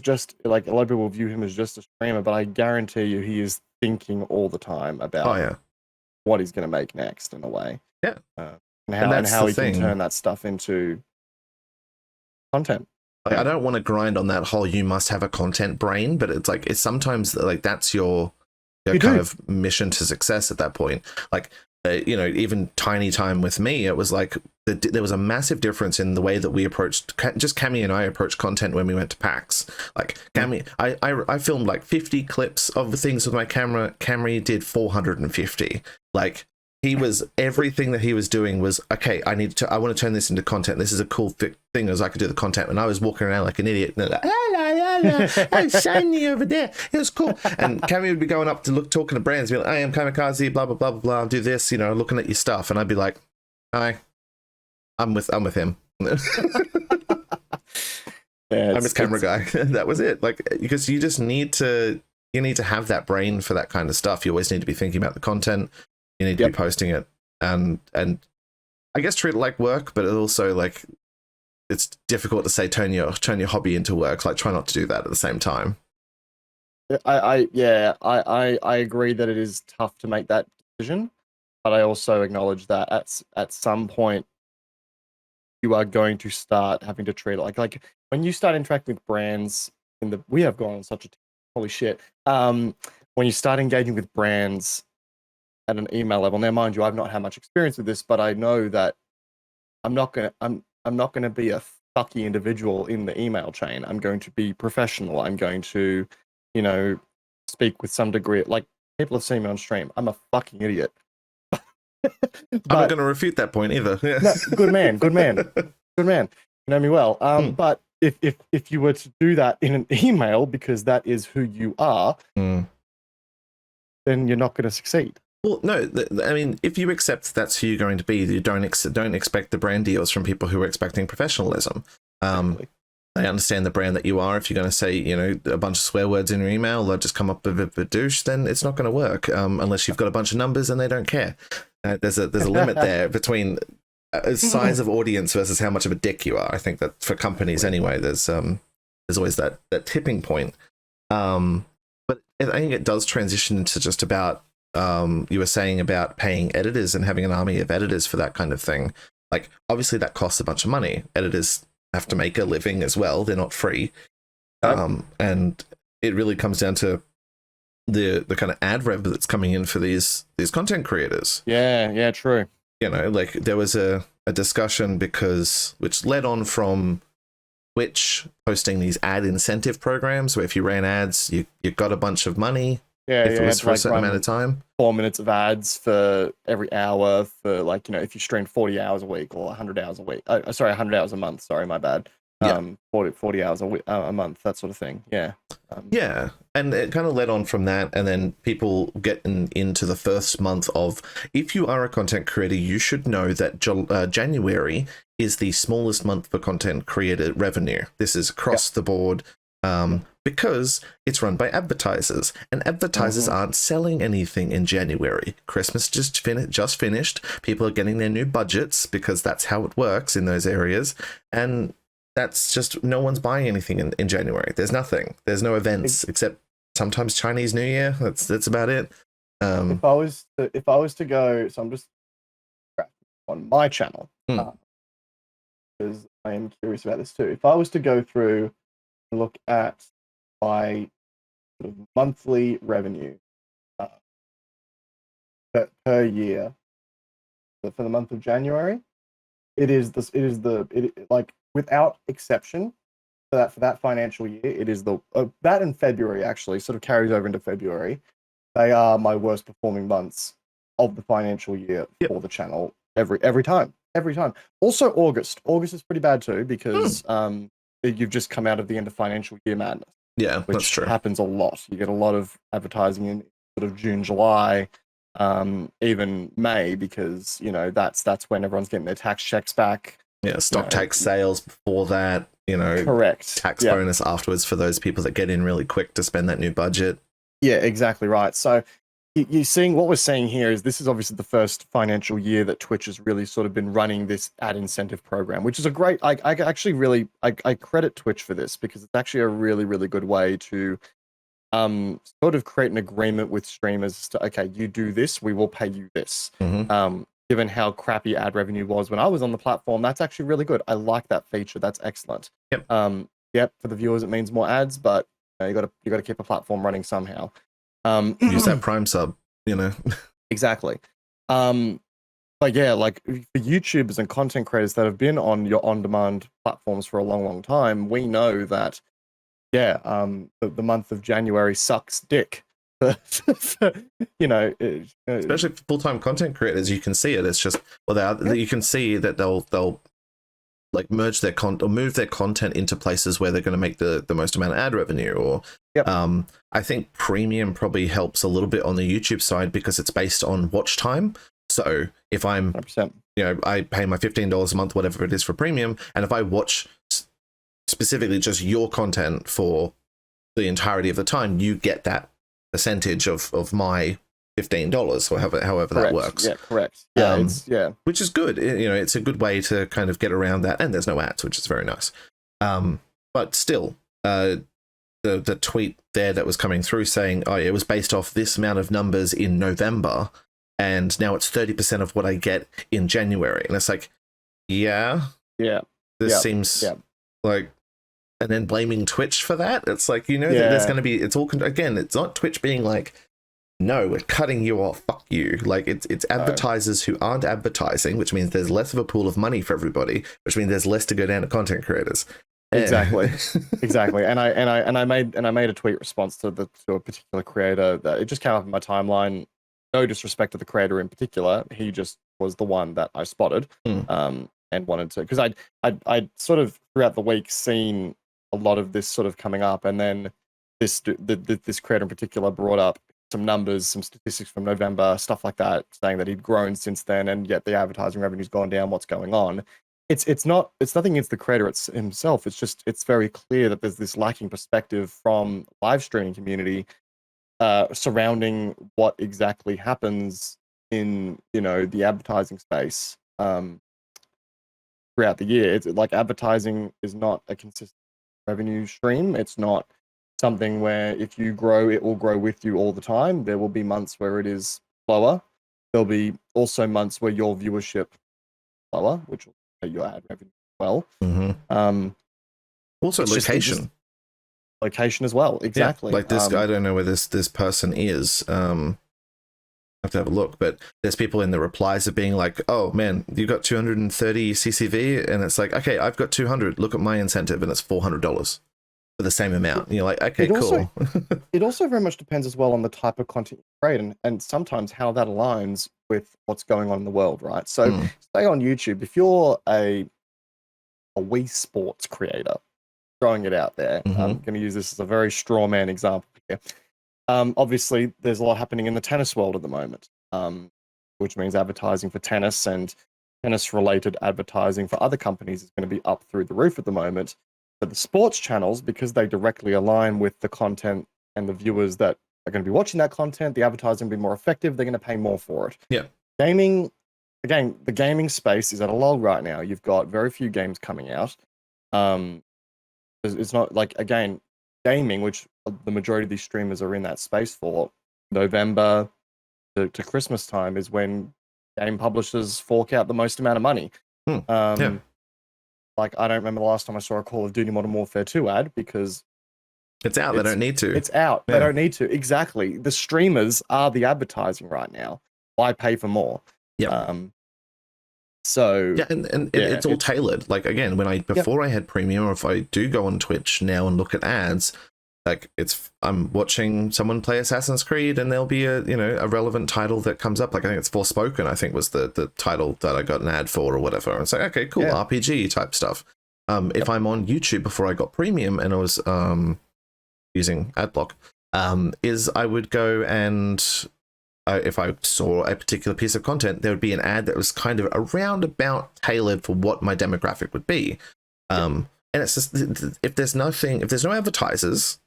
just like, a lot of people view him as just a streamer, but I guarantee you he is thinking all the time about what he's going to make next, in a way. Yeah. And how he can turn that stuff into content. Like, I don't want to grind on that whole you must have a content brain, but it's like, it's sometimes like that's your your kind of mission to success at that point. Like, you know, even tiny time with me, it was like there was a massive difference in the way that we approached, just Cami and I approached content when we went to PAX. Like Cami, I filmed like 50 clips of the things with my camera. Cami did 450. Like, he was, everything that he was doing was, okay, I want to turn this into content. This is a cool thing, as I could do the content. And I was walking around like an idiot. And like, oh, shiny over there. It was cool. And Cami would be going up to talking to brands, be like, I am Kamikaze, blah, blah, blah, blah, blah, do this, you know, looking at your stuff. And I'd be like, hi, I'm with him. Yeah, I'm his camera guy. That was it. Like, because you just need to have that brain for that kind of stuff. You always need to be thinking about the content. You need to be posting it, and I guess treat it like work, but it also, like, it's difficult to say turn your hobby into work. Like, try not to do that at the same time. I agree that it is tough to make that decision, but I also acknowledge that at some point you are going to start having to treat it like when you start interacting with brands we have gone on such a holy shit. When you start engaging with brands at an email level. Now, mind you, I've not had much experience with this, but I know that I'm not gonna be a fucky individual in the email chain. I'm going to be professional. I'm going to, you know, speak with some degree. Like, people have seen me on stream. I'm a fucking idiot. I'm not going to refute that point either. No, good man. You know me well. But if you were to do that in an email, because that is who you are, then you're not going to succeed. Well, no, I mean, if you accept that's who you're going to be, you don't expect the brand deals from people who are expecting professionalism. Exactly. They understand the brand that you are. If you're going to say, you know, a bunch of swear words in your email, they'll just come up with a douche, then it's not going to work unless you've got a bunch of numbers and they don't care. There's a limit there between size of audience versus how much of a dick you are. I think that for companies anyway, there's always that tipping point. But I think it does transition into just about, you were saying about paying editors and having an army of editors for that kind of thing. Like, obviously that costs a bunch of money. Editors have to make a living as well. They're not free. And it really comes down to the kind of ad rev that's coming in for these content creators. Yeah, true. You know, like, there was a discussion which led on from Twitch posting these ad incentive programs where if you ran ads, you got a bunch of money. Yeah, if it was for a certain amount of time. 4 minutes of ads for every hour for, like, you know, if you stream 40 hours a week or 100 hours a week. 100 hours a month. Sorry, my bad. 40 hours a month, that sort of thing. Yeah. Yeah. And it kind of led on from that. And then people getting into the first month of, if you are a content creator, you should know that January is the smallest month for content creator revenue. This is across the board. Because it's run by advertisers, and advertisers aren't selling anything in January. Christmas just finished. People are getting their new budgets because that's how it works in those areas. And that's just, no one's buying anything in January. There's nothing. There's no events except sometimes Chinese New Year. That's about it. If I was to go, so I'm just on my channel, because I am curious about this too. If I was to go through and look at my sort of monthly revenue per year for the month of January, it is like, without exception, for that financial year, it is that in February actually sort of carries over into February. They are my worst performing months of the financial year for the channel every time. Also August is pretty bad too, because you've just come out of the end of financial year madness. Yeah, which that's true. Happens a lot. You get a lot of advertising in sort of June, July, even May, because, you know, that's when everyone's getting their tax checks back. Yeah, stock tax sales before that, you know. Correct. Tax bonus afterwards for those people that get in really quick to spend that new budget. Yeah, exactly right. So you're seeing, what we're seeing here is, this is obviously the first financial year that Twitch has really sort of been running this ad incentive program, which is a great, I actually really credit Twitch for this, because it's actually a really, really good way to sort of create an agreement with streamers to, okay, you do this, we will pay you this. Given how crappy ad revenue was when I was on the platform, that's actually really good. I like that feature. That's excellent. For the viewers, it means more ads, but you got to keep a platform running somehow. Use that Prime sub, you know. Exactly. But yeah, like for YouTubers and content creators that have been on your on-demand platforms for a long, long time, we know that the month of January sucks dick. You know, Especially for full-time content creators, you can see it. It's just you can see that they'll like merge their or move their content into places where they're going to make the most amount of ad revenue. Or I think premium probably helps a little bit on the YouTube side because it's based on watch time. So if I'm 100%. I pay my $15 a month, whatever it is, for premium, and if I watch specifically just your content for the entirety of the time, you get that percentage of my $15 or however that works. Yeah, correct. Yeah, which is good. It's a good way to kind of get around that, and there's no ads, which is very nice. But still, the tweet there that was coming through saying, oh, it was based off this amount of numbers in November, and now it's 30% of what I get in January, and it's like, this seems like. And then blaming Twitch for that, it's like, that there's going to be, it's all, again, it's not Twitch being like, no, we're cutting you off, fuck you. Like, it's advertisers who aren't advertising, which means there's less of a pool of money for everybody, which means there's less to go down to content creators. Exactly. Exactly. And I made a tweet response to a particular creator that it just came up in my timeline. No disrespect to the creator in particular, he just was the one that I spotted, and wanted to, because I'd sort of throughout the week seen a lot of this sort of coming up, and then this creator in particular brought up some numbers, some statistics from November, stuff like that, saying that he'd grown since then, and yet the advertising revenue's gone down. What's going on? It's nothing against the creator himself. It's just, it's very clear that there's this lacking perspective from live streaming community surrounding what exactly happens in the advertising space throughout the year. It's like advertising is not a consistent revenue stream. It's not something where if you grow, it will grow with you all the time. There will be months where it is lower. There'll be also months where your viewership is lower, which will pay your ad revenue as well. Also location. Location as well, exactly. Like this guy, I don't know where this person is. I have to have a look, but there's people in the replies of being like, oh man, you got 230 CCV, and it's like, okay, I've got 200, look at my incentive, and it's $400 for the same amount. And you're like, okay, cool. It also very much depends as well on the type of content you create, and sometimes how that aligns with what's going on in the world, right? So say on YouTube, if you're a Wii Sports creator, throwing it out there, I'm going to use this as a very straw man example here. Obviously, there's a lot happening in the tennis world at the moment, which means advertising for tennis and tennis-related advertising for other companies is going to be up through the roof at the moment. But the sports channels, because they directly align with the content and the viewers that are going to be watching that content, the advertising will be more effective. They're going to pay more for it. Yeah. Gaming, again, the gaming space is at a lull right now. You've got very few games coming out. It's not like, again, gaming, which the majority of these streamers are in that space for, November to Christmas time is when game publishers fork out the most amount of money. Like, I don't remember the last time I saw a Call of Duty Modern Warfare 2 ad, because it's out. They don't need to. It's out. They don't need to. Exactly. The streamers are the advertising right now. Why pay for more? So it's all tailored. Like, again, when before I had premium, or if I do go on Twitch now and look at ads, like I'm watching someone play Assassin's Creed, and there'll be a relevant title that comes up. Like, I think it's Forspoken, I think was the title that I got an ad for or whatever. And it's like, okay, cool, RPG type stuff. If I'm on YouTube before I got premium and I was using Adblock, is I would go and if I saw a particular piece of content, there would be an ad that was kind of around about tailored for what my demographic would be. And it's just, if there's no advertisers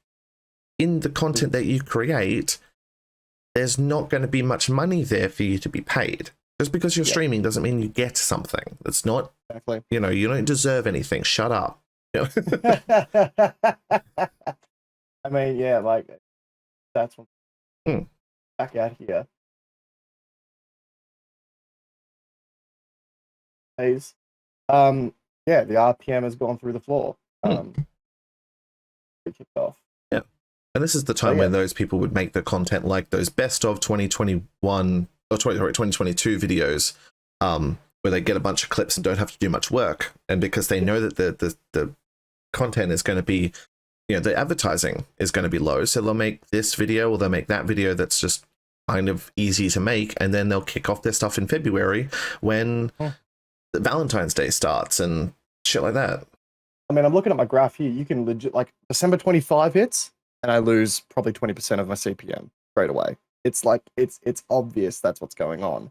in the content that you create, there's not going to be much money there for you to be paid. Just because you're streaming doesn't mean you get something. It's not, you don't deserve anything. Shut up. I mean, like, that's one. Back out here. Phase. The RPM has gone through the floor. We kicked off. Yeah. And this is the time when those people would make the content like those best of 2021 or 2022 videos, where they get a bunch of clips and don't have to do much work. And because they know that the content is going to be, the advertising is going to be low, so they'll make this video or they'll make that video that's just kind of easy to make, and then they'll kick off their stuff in February when Valentine's Day starts and shit like that. I mean, I'm looking at my graph here. You can legit, like, December 25 hits, and I lose probably 20% of my CPM straight away. It's like, it's obvious that's what's going on.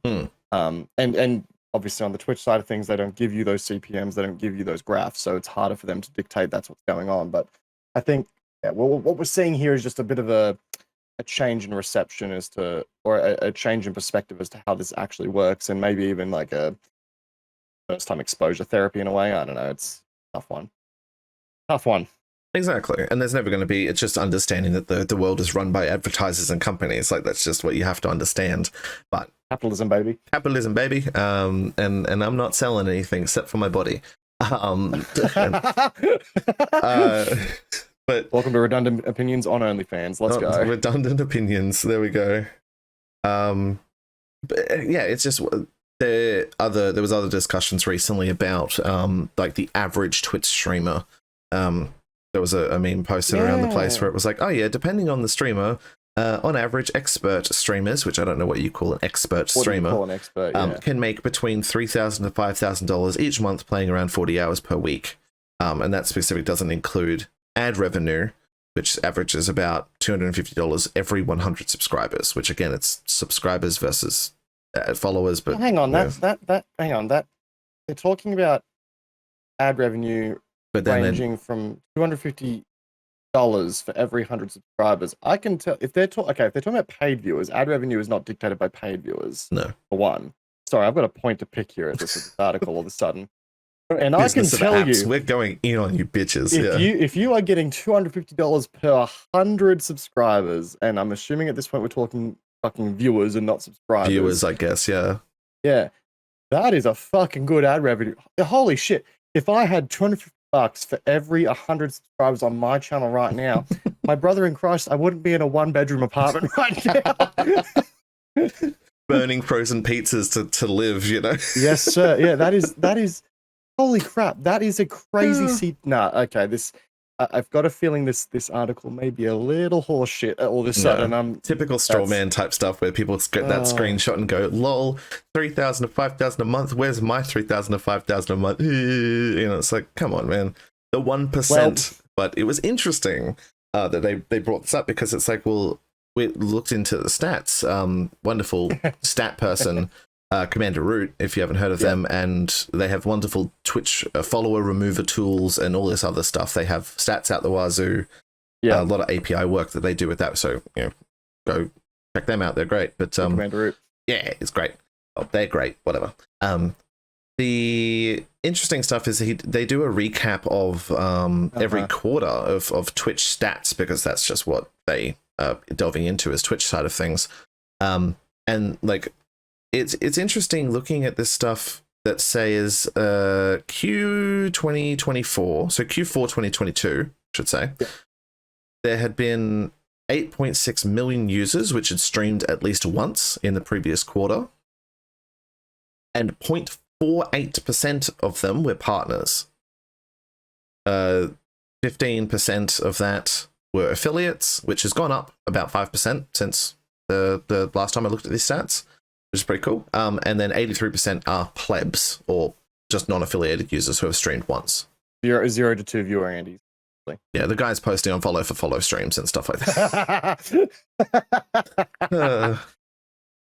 And obviously on the Twitch side of things, they don't give you those CPMs, they don't give you those graphs, so it's harder for them to dictate that's what's going on. But I think what we're seeing here is just a bit of a change in reception as to, or a change in perspective as to how this actually works, and maybe even like a first time exposure therapy in a way. I don't know. It's a tough one. Exactly. And there's never going to be, it's just understanding that the world is run by advertisers and companies. Like, that's just what you have to understand. But capitalism, baby. And I'm not selling anything except for my body. But welcome to Redundant Opinions on OnlyFans. Let's go. Redundant Opinions. There we go. But yeah, it's just there was other discussions recently about like the average Twitch streamer. There was a meme posted around the place where it was like, oh yeah, depending on the streamer, on average, expert streamers, which I don't know what you call an expert streamer, can make between $3,000 to $5,000 each month, playing around 40 hours per week. And that specific doesn't include ad revenue, which averages about $250 every 100 subscribers, which again, it's subscribers versus followers. But hang on, hang on, they're talking about ad revenue ranging from $250 for every 100 subscribers. I can tell if they're talking about paid viewers, ad revenue is not dictated by paid viewers. No, for one. Sorry, I've got a point to pick here at this article all of a sudden. And I can tell you, we're going in on you bitches. If you are getting $250 per 100 subscribers, and I'm assuming at this point we're talking fucking viewers and not subscribers. Viewers, I guess, yeah. Yeah, that is a fucking good ad revenue. Holy shit! If I had $250 for every 100 subscribers on my channel right now, my brother in Christ, I wouldn't be in a 1-bedroom apartment right now. Burning frozen pizzas to live, Yes, sir. Yeah, that is. Holy crap, that is a crazy okay, I've got a feeling this article may be a little horseshit all of a sudden. Typical straw man type stuff where people get that screenshot and go, lol, 3,000 to 5,000 a month, where's my 3,000 to 5,000 a month? It's like, come on, man. The 1%. But it was interesting that they brought this up, because it's like, well, we looked into the stats. Wonderful stat person, Commander Root, if you haven't heard of them, and they have wonderful Twitch follower remover tools and all this other stuff. They have stats out the wazoo, a lot of API work that they do with that. So go check them out; they're great. But Commander Root, yeah, it's great. Oh, they're great. Whatever. The interesting stuff is they do a recap of every quarter of Twitch stats, because that's just what they are delving into, is Twitch side of things, and like. It's interesting looking at this stuff that says Q 2024, so Q4 2022, I should say. Yeah. There had been 8.6 million users which had streamed at least once in the previous quarter, and 0.48% of them were partners. 15% of that were affiliates, which has gone up about 5% since the last time I looked at these stats, which is pretty cool. And then 83% are plebs, or just non-affiliated users who have streamed once. 0 to 2 viewer Andes. Yeah, the guy's posting on follow for follow streams and stuff like that.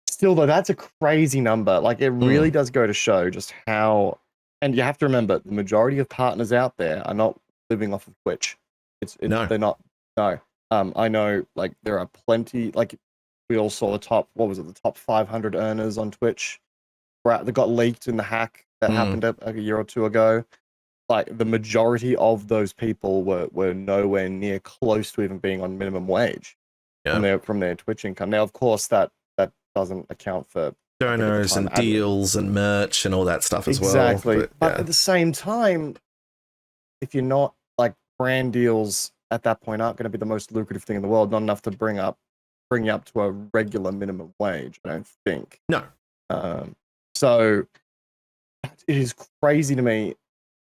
Still, though, that's a crazy number. Like, it really does go to show just how... And you have to remember, the majority of partners out there are not living off of Twitch. No. They're not. No. I know, like, there are plenty... Like, we all saw the top 500 earners on Twitch that got leaked in the hack that happened a year or two ago. Like, the majority of those people were nowhere near close to even being on minimum wage from their Twitch income. Now, of course, that doesn't account for donors and deals and merch and all that stuff as well. Exactly. But at the same time, if you're not, like, brand deals at that point aren't going to be the most lucrative thing in the world. Not enough to bring you up to a regular minimum wage, I don't think. No. So it is crazy to me.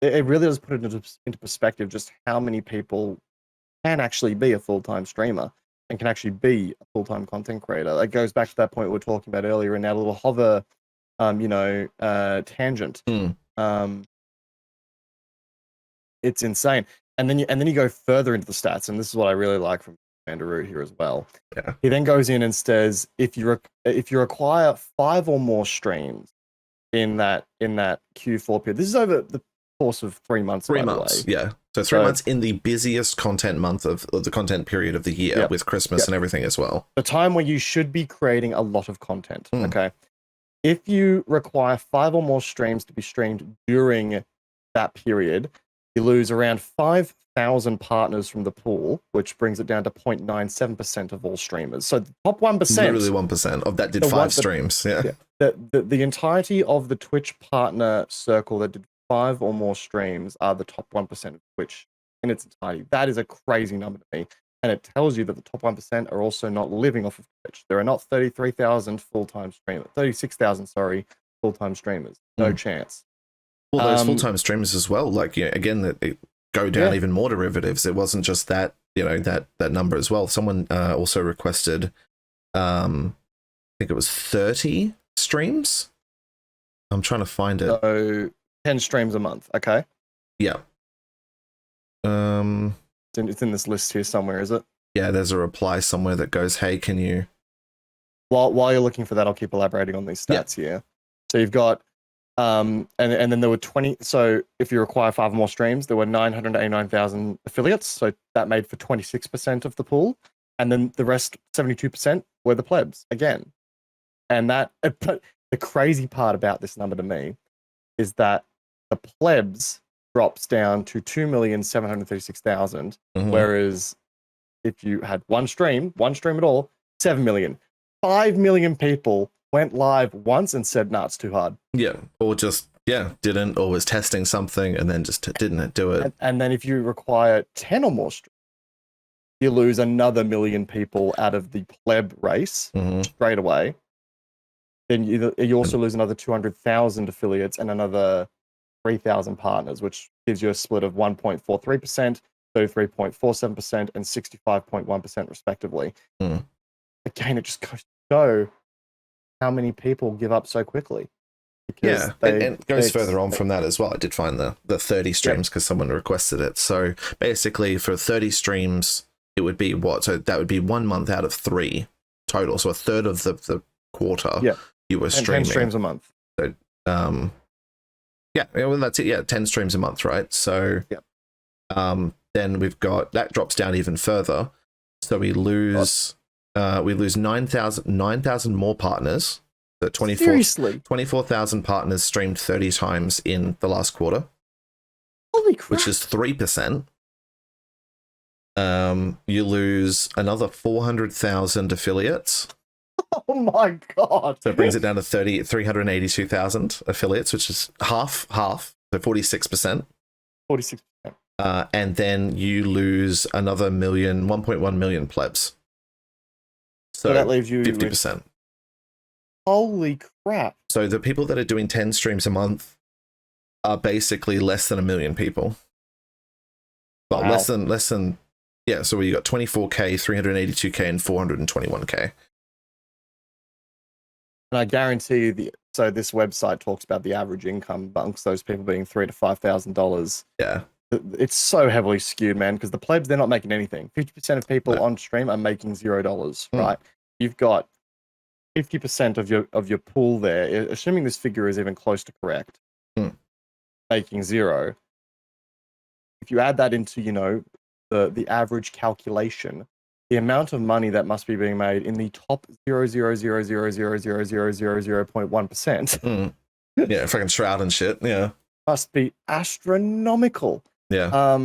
It really does put it into perspective just how many people can actually be a full-time streamer and can actually be a full-time content creator. It goes back to that point we were talking about earlier in our little hover, tangent. It's insane. And then you go further into the stats, and this is what I really like from Mandaru here as well. Yeah. He then goes in and says, if you acquire 5 or more streams in that Q4 period, this is over the course of 3 months. 3 months, yeah. So 3 months in the busiest content month of the content period of the year, with Christmas and everything as well. The time where you should be creating a lot of content. Okay. If you require 5 or more streams to be streamed during that period, you lose around 5,000 partners from the pool, which brings it down to 0.97% of all streamers. So the top 1%. Literally 1% of that did 5 streams. Yeah. The entirety of the Twitch partner circle that did 5 or more streams are the top 1% of Twitch in its entirety. That is a crazy number to me. And it tells you that the top 1% are also not living off of Twitch. There are not 33,000 full-time streamers, 36,000, sorry, full-time streamers. No chance. Well, those full-time streamers as well, like, again, that they go down even more derivatives. It wasn't just that, that number as well. Someone also requested, I think it was 30 streams. I'm trying to find it. So 10 streams a month. Okay. Yeah. It's in this list here somewhere, is it? Yeah, there's a reply somewhere that goes, hey, can you... While you're looking for that, I'll keep elaborating on these stats here. So you've got, and then there were 20, so if you require 5 or more streams, there were 989,000 affiliates, so that made for 26% of the pool, and then the rest, 72%, were the plebs, again. And but the crazy part about this number to me is that the plebs drops down to 2,736,000, whereas if you had one stream at all, 7 million. 5 million people went live once and said, nah, it's too hard. Yeah, or just, didn't, or was testing something and then just didn't do it. And then if you require 10 or more streams, you lose another 1 million people out of the pleb race straight away. Then you also lose another 200,000 affiliates and another 3,000 partners, which gives you a split of 1.43%, 33.47%, and 65.1% respectively. Again, it just goes to show how many people give up so quickly. And it goes further on from that as well. I did find the 30 streams because someone requested it. So basically for 30 streams, it would be what? So that would be 1 month out of 3 total. So a third of the quarter you were streaming. 10 streams a month. So, well, that's it. Yeah, 10 streams a month, right? So then we've got, that drops down even further. So we lose 9,000 more partners. So 24,000 partners streamed 30 times in the last quarter. Holy crap. Which is 3%. You lose another 400,000 affiliates. Oh my god. So it brings it down to 382,000 affiliates, which is half, so 46%. 46%. And then you lose another 1.1 million plebs. So that leaves you 50%. With... Holy crap. So the people that are doing 10 streams a month are basically less than 1 million people. Well, less than, yeah, so we got 24K, 382K, and 421K. And I guarantee you, so this website talks about the average income amongst those people being $3,000 to $5,000. Yeah. It's so heavily skewed, man, because the plebs, they're not making anything. 50% of people on stream are making $0, right? You've got 50% of your pool there, assuming this figure is even close to correct, making 0. If you add that into, the average calculation, the amount of money that must be being made in the top 0.1%. Yeah, fucking Shroud and shit. Yeah, must be astronomical. Yeah.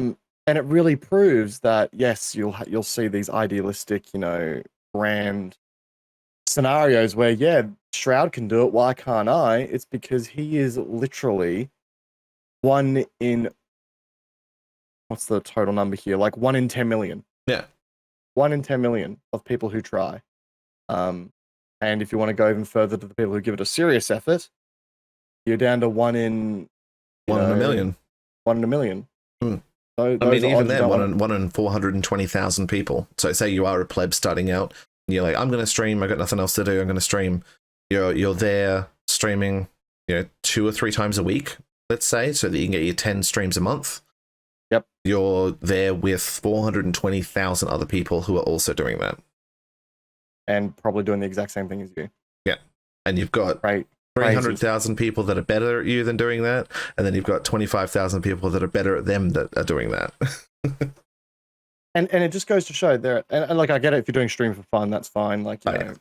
And it really proves that yes, you'll see these idealistic, grand scenarios where Shroud can do it. Why can't I? It's because he is literally one in what's the total number here? Like 1 in 10 million. Yeah. 1 in 10 million of people who try. And if you want to go even further to the people who give it a serious effort, you're down to 1 in 1 in a million. 1 in a million. Hmm. Those I mean, even then, odds 1 in 420,000 people. So say you are a pleb starting out, and you're like, I'm going to stream. I got nothing else to do. I'm going to stream. You're there streaming, 2 or 3 times a week, let's say, so that you can get your 10 streams a month. Yep. You're there with 420,000 other people who are also doing that. And probably doing the exact same thing as you. Yeah. And you've got right. 300,000 people that are better at you than doing that. And then you've got 25,000 people that are better at them that are doing that. and it just goes to show there. And like, I get it. If you're doing stream for fun, that's fine. Like, do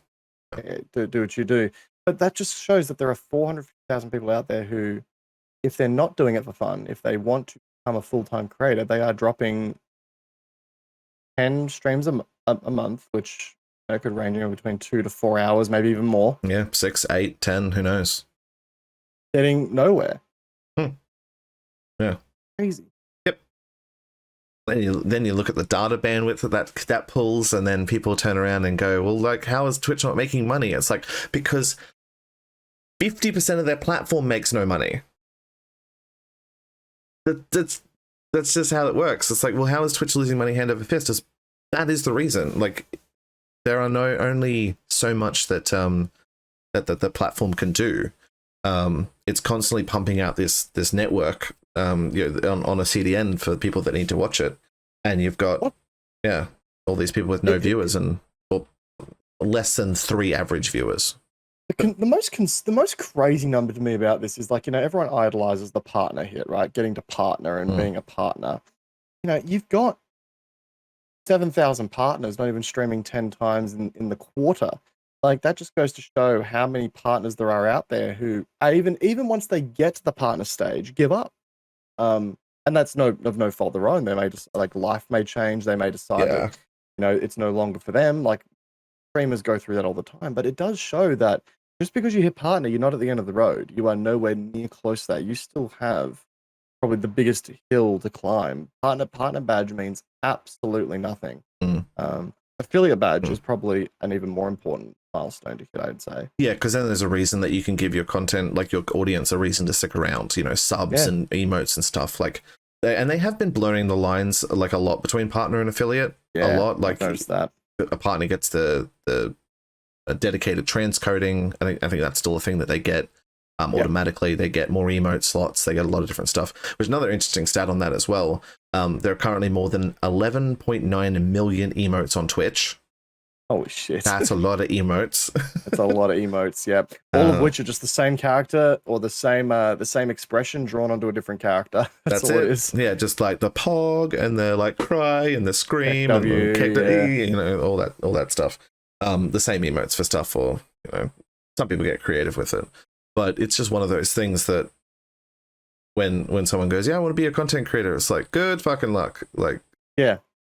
what you do. But that just shows that there are 400,000 people out there who, if they're not doing it for fun, if they want to become a full-time creator, they are dropping 10 streams a month, which could range between 2 to 4 hours, maybe even more. Yeah, 6, 8, 10, who knows? Getting nowhere. Yeah. Crazy. Yep. Then you look at the data bandwidth that pulls, and then people turn around and go, well, like, how is Twitch not making money? It's like, because 50% of their platform makes no money. That's just how it works. It's like, well, how is Twitch losing money hand over fist? That is the reason. Like, there are only so much that that the platform can do. It's constantly pumping out this network on a CDN for people that need to watch it, and you've got all these people with no viewers and less than 3 average viewers. The most crazy number to me about this is, like, everyone idolizes the partner hit, right? Getting to partner and being a partner. You've got 7,000 partners, not even streaming 10 times in the quarter. Like, that just goes to show how many partners there are out there who even once they get to the partner stage, give up. And that's of no fault of their own. They may just, like, life may change. They may decide that, it's no longer for them. Like, streamers go through that all the time, but it does show that just because you hit partner, you're not at the end of the road. You are nowhere near close to that. You still have probably the biggest hill to climb. Partner badge means absolutely nothing. Affiliate badge is probably an even more important milestone to hit, I'd say. Yeah, because then there's a reason that you can give your content, like your audience, a reason to stick around. Subs and emotes and stuff. Like, they have been blurring the lines like a lot between partner and affiliate. A lot. Like, I've noticed that a partner gets the dedicated transcoding. I think that's still a thing that they get automatically. They get more emote slots. They get a lot of different stuff. Which, another interesting stat on that as well. There are currently more than 11.9 million emotes on Twitch. Holy shit. That's a lot of emotes. That's a lot of emotes, yeah. All of which are just the same character or the same expression drawn onto a different character. That's all it is. Yeah, just like the pog and the like cry and the scream and the KW, all that stuff. The same emotes for stuff, or some people get creative with it. But it's just one of those things that when someone goes, yeah, I want to be a content creator, it's like, good fucking luck. Like, yeah.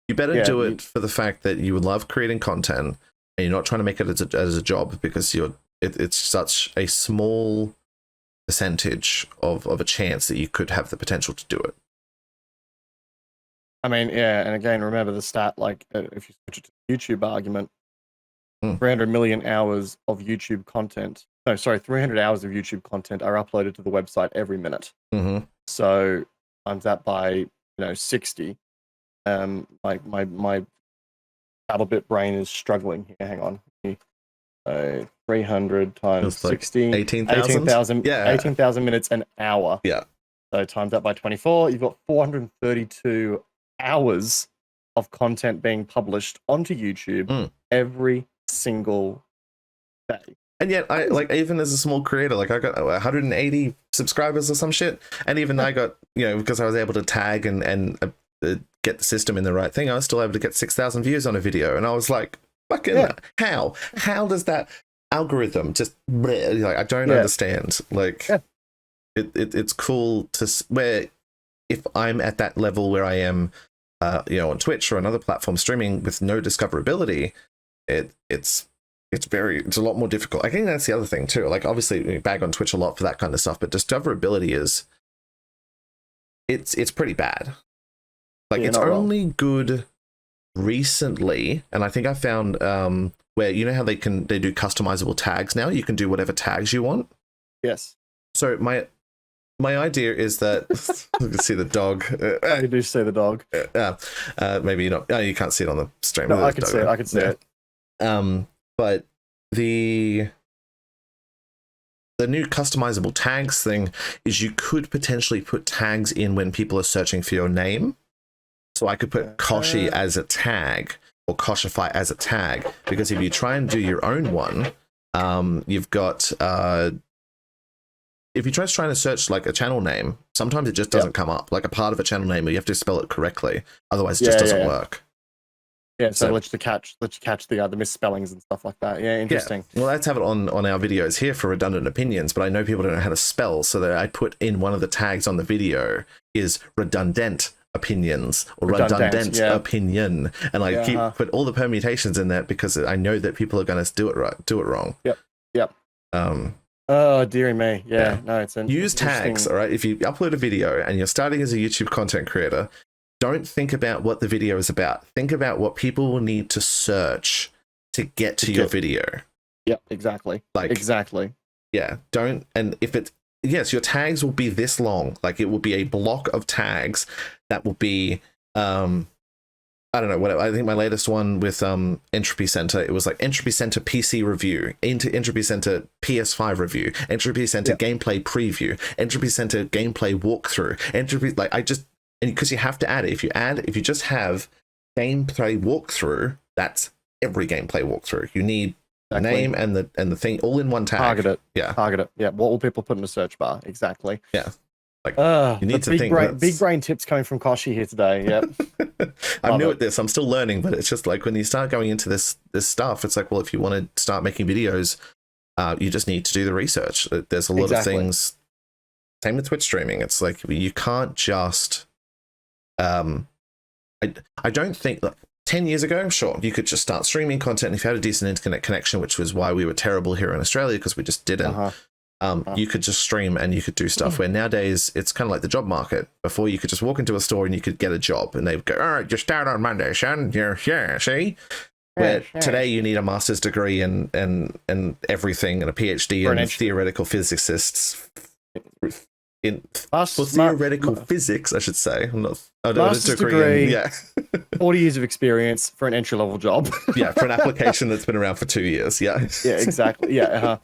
You better do it for the fact that you love creating content and you're not trying to make it as a job, because it's such a small percentage of a chance that you could have the potential to do it. I mean, and again, remember the stat, like, if you switch it to the YouTube argument, 300 million hours of YouTube content. No, sorry, 300 hours of YouTube content are uploaded to the website every minute. So times that by 60. My BattleBit brain is struggling here. Hang on. 300 times 60, 18,000. Yeah, 18,000 minutes an hour. Yeah. So times that by 24, you've got 432 hours of content being published onto YouTube every single day. And yet, I like, even as a small creator, like, I got 180 subscribers or some shit, and even I got, because I was able to tag and get the system in the right thing, I was still able to get 6,000 views on a video, and I was like, fucking how does that algorithm just like, I don't understand. Like, it's cool to where if I'm at that level where I am, on Twitch or another platform streaming with no discoverability, it's a lot more difficult. I think that's the other thing too. Like, obviously we bag on Twitch a lot for that kind of stuff, but discoverability it's pretty bad. Like, You're it's not wrong. only good recently, and I think I found where, you know how they do customizable tags now. You can do whatever tags you want. Yes. So my idea is that you can see the dog. I do see the dog. Maybe you're not. Oh, you can't see it on the stream. No, I can see it. I can see it. But the new customizable tags thing is you could potentially put tags in when people are searching for your name. So I could put Kochie as a tag or Kochiefy as a tag, because if you try and do your own one, you've got if you try to search like a channel name, sometimes it just doesn't come up, like a part of a channel name, or you have to spell it correctly. Otherwise, it just doesn't work. Yeah, so let you catch the misspellings and stuff like that. Yeah, interesting. Yeah. Well, let's have it on our videos here for redundant opinions, but I know people don't know how to spell, so that I put in one of the tags on the video is redundant opinions or redundant opinion, and I put all the permutations in that because I know that people are going to do it wrong. Yep. Oh, dearie me. Yeah. No, it's use tags. All right. If you upload a video and you're starting as a YouTube content creator, don't think about what the video is about. Think about what people will need to search to get to your video. Yep, exactly. Exactly. Yeah. And if it's, yes, your tags will be this long. Like, it will be a block of tags that will be, I don't know, whatever. I think my latest one with Entropy Center, it was like Entropy Center PC review, Entropy Center PS5 review, Entropy Center gameplay preview, Entropy Center gameplay walkthrough, and because you have to add it. If you just have gameplay walkthrough, that's every gameplay walkthrough. You need the name and the thing all in one tag. Target it. Yeah. Target it. Yeah. What will people put in the search bar? Exactly. Yeah. Like, you need to think. Big brain tips coming from Kochie here today. Yep. I'm new at this. I'm still learning, but it's just like when you start going into this stuff, it's like, well, if you want to start making videos, you just need to do the research. There's a lot of things. Same with Twitch streaming. It's like you can't just. I don't think. Look, 10 years ago, sure, you could just start streaming content, and if you had a decent internet connection, which was why we were terrible here in Australia, because we just didn't. You could just stream and you could do stuff, where nowadays it's kind of like the job market. Before, you could just walk into a store and you could get a job, and they'd go, all right, you start on Monday, son. Yeah, see? Where today you need a master's degree and everything, and a PhD in theoretical physicists. For theoretical physics, I should say. Master's degree 40 years of experience for an entry-level job. Yeah, for an application that's been around for 2 years. Yeah, exactly. Yeah,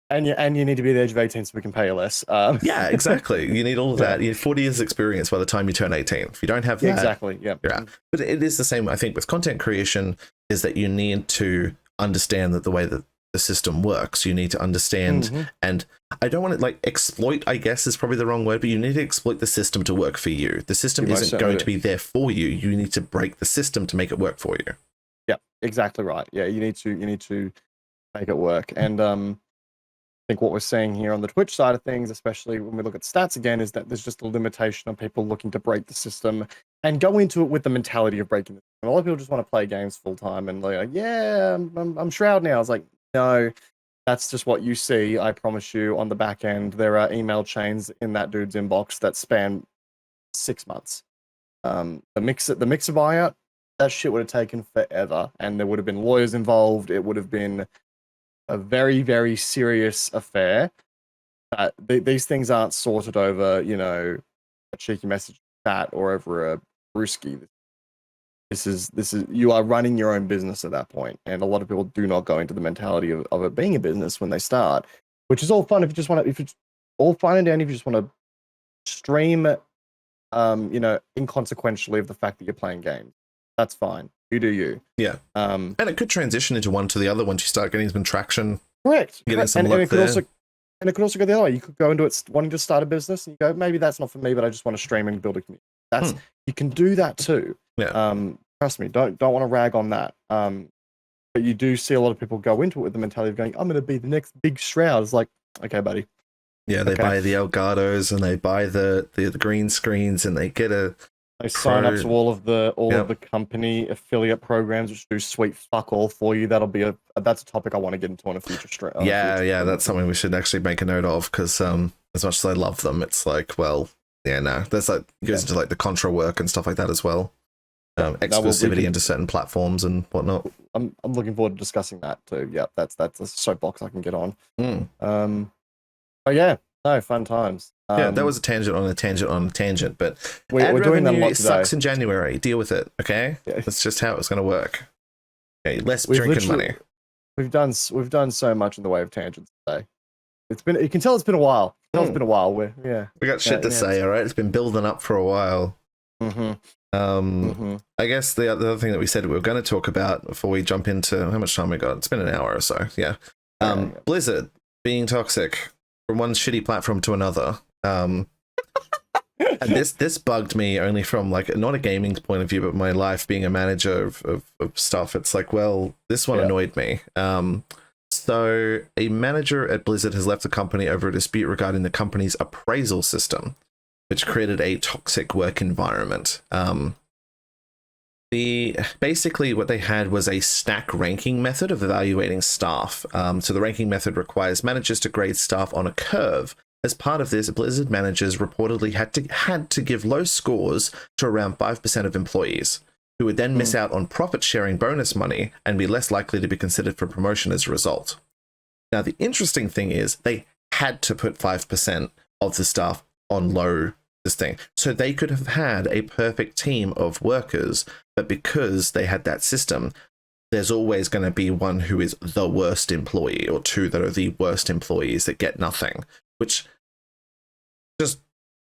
and you need to be the age of 18 so we can pay you less. Yeah, exactly. You need all of that. You need 40 years experience by the time you turn 18. If you don't have that, exactly. Yeah, you're out. But it is the same, I think, with content creation, is that you need to understand that the way that the system works. You need to understand, and I don't want to like exploit, I guess is probably the wrong word, but you need to exploit the system to work for you. The system isn't going to be there for you. You need to break the system to make it work for you. Yeah, exactly right. Yeah, you need to make it work. And I think what we're seeing here on the Twitch side of things, especially when we look at stats again, is that there's just a limitation on people looking to break the system and go into it with the mentality of breaking the system. A lot of people just want to play games full time and they're like, yeah, I'm Shroud now. I was like, no, that's just what you see. I promise you, on the back end, there are email chains in that dude's inbox that span 6 months. The mixer buyout, that shit would have taken forever, and there would have been lawyers involved. It would have been a very, very serious affair. These things aren't sorted over, a cheeky message chat or over a brewski. This is you are running your own business at that point, and a lot of people do not go into the mentality of it being a business when they start, which is all fun if it's all fine and dandy if you just want to stream, inconsequentially of the fact that you're playing games. That's fine. You do you. Yeah. And it could transition into one to the other once you start getting some traction. Correct. Getting some luck it could also go the other way. You could go into it wanting to start a business, and you go, maybe that's not for me, but I just want to stream and build a community. You can do that too. Yeah. Trust me, don't want to rag on that. But you do see a lot of people go into it with the mentality of going, I'm going to be the next big Shroud. It's like, okay, buddy. Yeah, they buy the Elgatos and they buy the green screens, and they get they sign up to all of the company affiliate programs, which do sweet fuck all for you. That's a topic I want to get into on a future stream. That's something we should actually make a note of, because as much as I love them, it's like, well, Yeah, no, there's like goes into like the contra work and stuff like that as well. Exclusivity into certain platforms and whatnot. I'm looking forward to discussing that too. Yeah, that's a soapbox I can get on. But yeah, no, fun times. Yeah, that was a tangent on a tangent on a tangent, but we're doing that a lot today. Sucks in January. Deal with it, okay? Yeah. That's just how it's going to work. Okay, less drinking money. We've done so much in the way of tangents today. You can tell it's been a while. It's been a while. We got shit to say, all right? It's been building up for a while. I guess the other thing that we said we were going to talk about before we jump into how much time we got. It's been an hour or so. Yeah. Blizzard being toxic from one shitty platform to another. And this bugged me only from like not a gaming point of view, but my life being a manager of stuff. It's like, well, this one annoyed me. So a manager at Blizzard has left the company over a dispute regarding the company's appraisal system, which created a toxic work environment. Basically what they had was a stack ranking method of evaluating staff. So the ranking method requires managers to grade staff on a curve. As part of this, Blizzard managers reportedly had to give low scores to around 5% of employees, who would then miss out on profit-sharing bonus money and be less likely to be considered for promotion as a result. Now, the interesting thing is they had to put 5% of the staff on low this thing. So they could have had a perfect team of workers, but because they had that system, there's always going to be one who is the worst employee or two that are the worst employees that get nothing, which just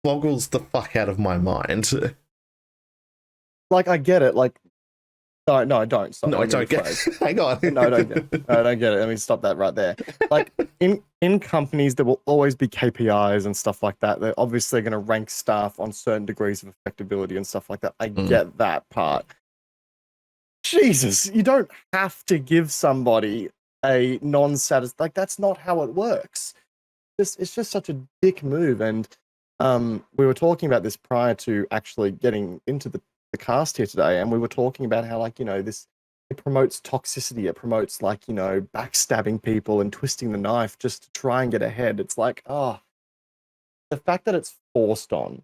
boggles the fuck out of my mind. Like, I get it. Like, no, I don't. Stop. No, I don't get it. Hang on. No, I don't get it. No, I don't get it. Let me stop that right there. Like, in companies, there will always be KPIs and stuff like that. They're obviously going to rank staff on certain degrees of effectability and stuff like that. I get that part. Jesus, you don't have to give somebody a non-satisfactory... Like, that's not how it works. It's just such a dick move. And we were talking about this prior to actually getting into the cast here today, and we were talking about how, like, you know, it promotes toxicity. It promotes, like, you know, backstabbing people and twisting the knife just to try and get ahead. It's like, the fact that it's forced on.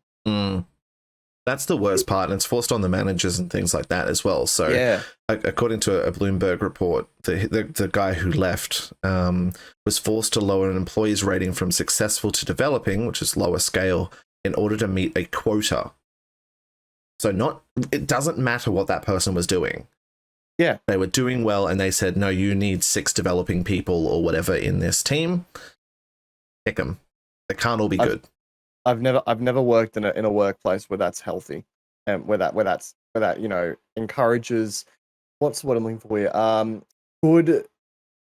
That's the worst part, and it's forced on the managers and things like that as well. So, yeah. According to a Bloomberg report, the guy who left was forced to lower an employee's rating from successful to developing, which is lower scale, in order to meet a quota. So it doesn't matter what that person was doing. Yeah. They were doing well, and they said, no, you need 6 developing people or whatever in this team. Pick them. They can't all be good. I've never worked in a workplace where that's healthy, and where that you know, encourages, what's what I'm looking for here? Good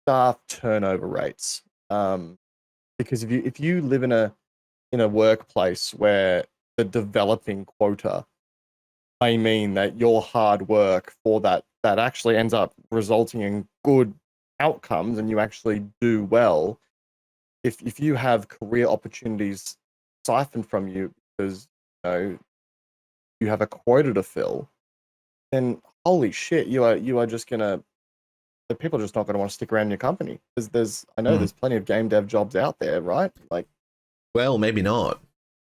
staff turnover rates. Because if you live in a workplace where the developing quota may mean that your hard work for that actually ends up resulting in good outcomes and you actually do well, if you have career opportunities siphoned from you because, you know, you have a quota to fill, then holy shit, you are just gonna, the people are just not gonna want to stick around in your company. There's plenty of game dev jobs out there, right? Like, well, maybe not.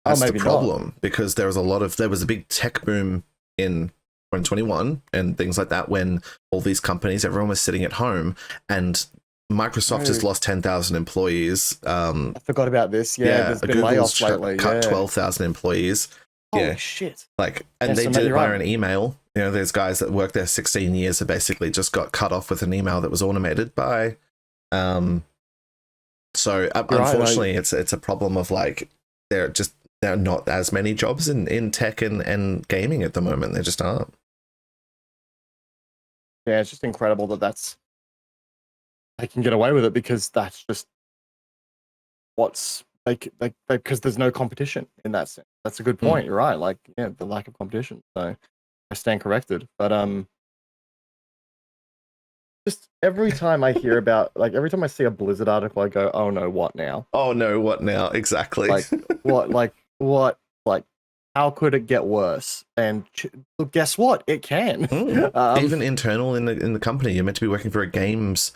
That's the problem, because there was a big tech boom in 2021 and things like that, when all these companies, everyone was sitting at home, and Microsoft has lost 10,000 employees. I forgot about this. Yeah, there's been layoffs lately. Cut 12,000 employees. Holy shit! Like, and they did it via an email. You know, there's guys that worked there 16 years that basically just got cut off with an email that was automated by. So unfortunately, it's a problem of, like, there are not as many jobs in tech and gaming at the moment. There just aren't. Yeah, it's just incredible that they can get away with it, because that's just what's because there's no competition in that sense. That's a good point. You're right. Like, yeah, the lack of competition. So I stand corrected. But just every time I hear about, like, every time I see a Blizzard article, I go, oh no, what now? Oh no, what now? Exactly. Like, what? Like, how could it get worse? And look, guess what? It can. Even internal in the company, you're meant to be working for a games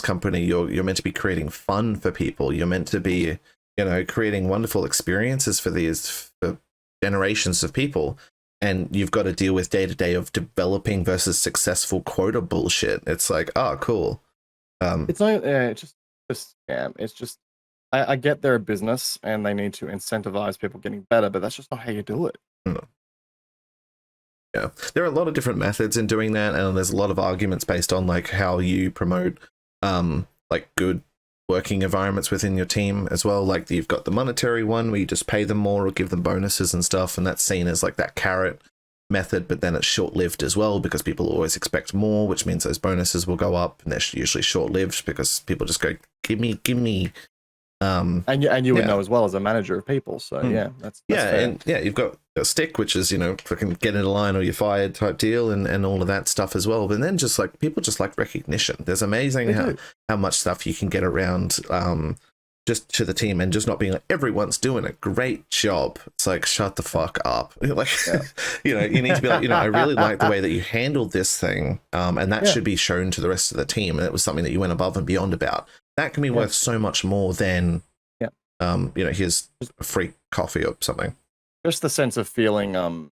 company. You're meant to be creating fun for people. You're meant to be, creating wonderful experiences for generations of people. And you've got to deal with day to day of developing versus successful quota bullshit. It's like, oh, cool. It's not. It's just scam. It's just. I get they're a business and they need to incentivize people getting better, but that's just not how you do it. Yeah, there are a lot of different methods in doing that, and there's a lot of arguments based on like how you promote like good working environments within your team as well. Like you've got the monetary one where you just pay them more or give them bonuses and stuff, and that's seen as like that carrot method, but then it's short-lived as well because people always expect more, which means those bonuses will go up, and they're usually short-lived because people just go, give me. And you would know as well as a manager of people, so that's fair. And you've got a stick, which is fucking get in a line or you're fired type deal, and all of that stuff as well. But then just like people just like recognition. There's amazing how much stuff you can get around just to the team and just not being like everyone's doing a great job. It's like shut the fuck up. Like you need to be like I really like the way that you handled this thing, and that should be shown to the rest of the team. And it was something that you went above and beyond about. That can be worth so much more than, here's a free coffee or something. Just the sense of feeling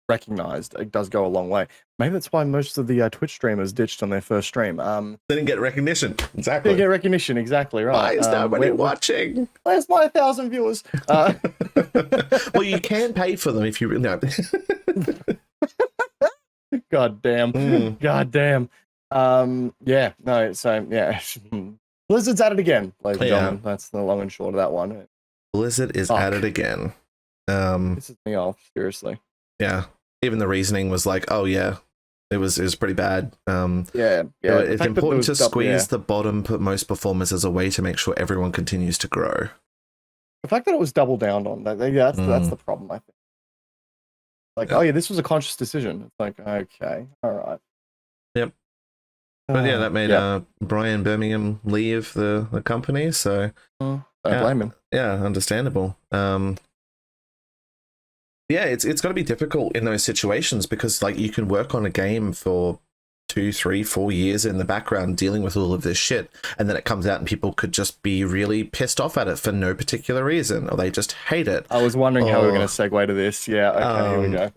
recognized, it does go a long way. Maybe that's why most of the Twitch streamers ditched on their first stream. They didn't get recognition. Exactly. They didn't get recognition. Exactly right. Why is nobody watching? Where's my 1,000 viewers? Well, you can pay for them if you really know. God damn. God damn. Blizzard's at it again, ladies and gentlemen. That's the long and short of that one. Blizzard is at it again. This is me off, seriously. Yeah. Even the reasoning was like, oh yeah, it was pretty bad. It's important to squeeze the bottom most performers as a way to make sure everyone continues to grow. The fact that it was doubled down on that's the problem, I think. Like, oh yeah, this was a conscious decision. It's like, okay, all right. Yep. But yeah, that made Brian Birmingham leave the company. So don't blame him. Yeah, understandable. It's got to be difficult in those situations because like you can work on a game for 2, 3, 4 years in the background dealing with all of this shit, and then it comes out and people could just be really pissed off at it for no particular reason, or they just hate it. I was wondering how we were going to segue to this. Yeah, okay, here we go.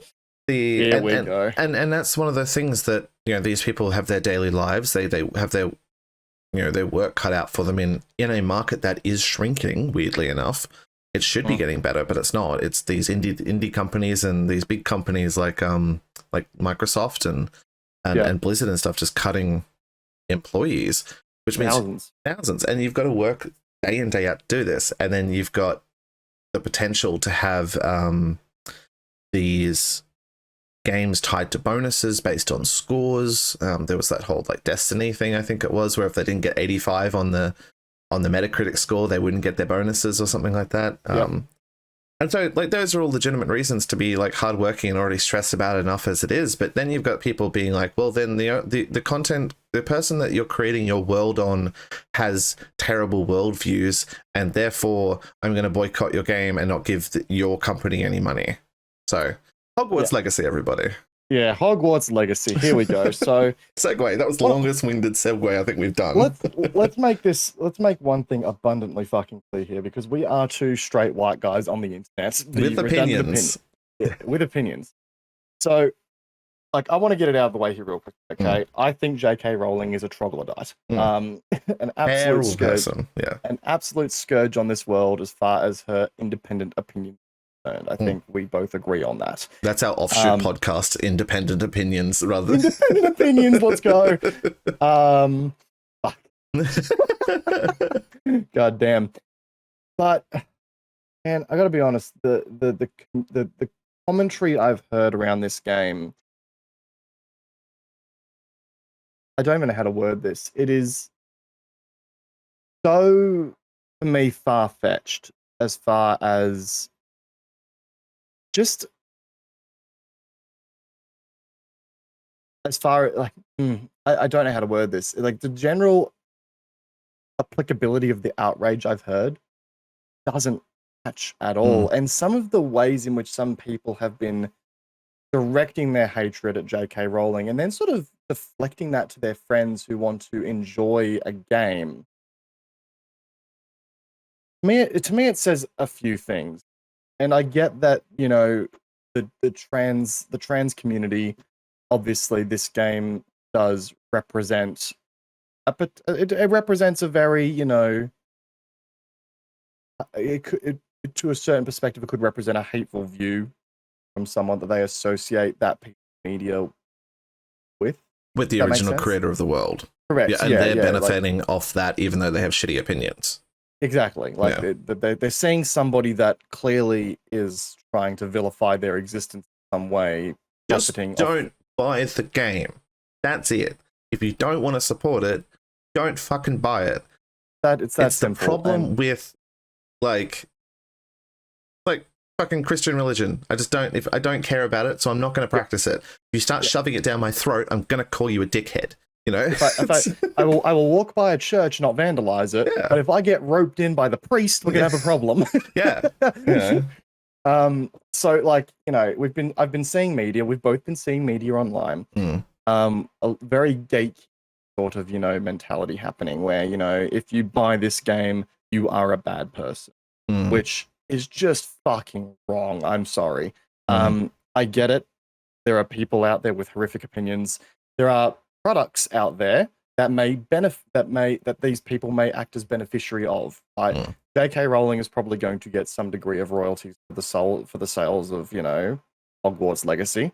Here we go. And that's one of the things that these people have their daily lives. They have their their work cut out for them in a market that is shrinking. Weirdly enough, it should be getting better, but it's not. It's these indie companies and these big companies like Microsoft and Blizzard and stuff just cutting employees, which means thousands. And you've got to work day in day out to do this, and then you've got the potential to have these games tied to bonuses based on scores. There was that whole like Destiny thing, I think it was, where if they didn't get 85 on the Metacritic score, they wouldn't get their bonuses or something like that. And so like those are all legitimate reasons to be like hardworking and already stressed about it enough as it is. But then you've got people being like, well, then the content, the person that you're creating your world on has terrible worldviews, and therefore I'm going to boycott your game and not give your company any money. So Hogwarts Legacy, everybody. Yeah, Hogwarts Legacy. Here we go. So segue. That was the longest winded segue I think we've done. Let's make one thing abundantly fucking clear here, because we are two straight white guys on the internet with opinions. With opinions. So, like, I want to get it out of the way here real quick. Okay, I think J.K. Rowling is a troglodyte. An absolute scourge. An absolute scourge on this world as far as her independent opinion. And I think we both agree on that. That's our offshoot podcast, Independent Opinions, rather than Independent Opinions. Let's go. Fuck. God damn. But man, I gotta be honest. The commentary I've heard around this game, I don't even know how to word this. It is so, to me, far-fetched as far as just as far like I don't know how to word this. Like the general applicability of the outrage I've heard doesn't match at all. And some of the ways in which some people have been directing their hatred at J.K. Rowling and then sort of deflecting that to their friends who want to enjoy a game To me, it says a few things, and I get that, you know, the trans community. Obviously, this game does represent it represents a very, you know, to a certain perspective, it could represent a hateful view from someone that they associate that piece of media with. The original creator of the world. Correct. Yeah, and they're benefiting off that, even though they have shitty opinions. Exactly. Like they're seeing somebody that clearly is trying to vilify their existence in some way. Just don't buy the game. That's it. If you don't want to support it, don't fucking buy it. It's the problem with like fucking Christian religion. I don't care about it, so I'm not going to practice it. If you start shoving it down my throat, I'm going to call you a dickhead. You know, I will walk by a church, not vandalize it. Yeah. But if I get roped in by the priest, we're gonna have a problem. Yeah. You know? So like, you know, I've been seeing media. We've both been seeing media online. A very gate sort of, you know, mentality happening where, you know, if you buy this game, you are a bad person, which is just fucking wrong. I'm sorry. I get it. There are people out there with horrific opinions. There are products out there that may benefit that these people may act as beneficiary of. J.K. Rowling is probably going to get some degree of royalties for the sales of, you know, Hogwarts Legacy.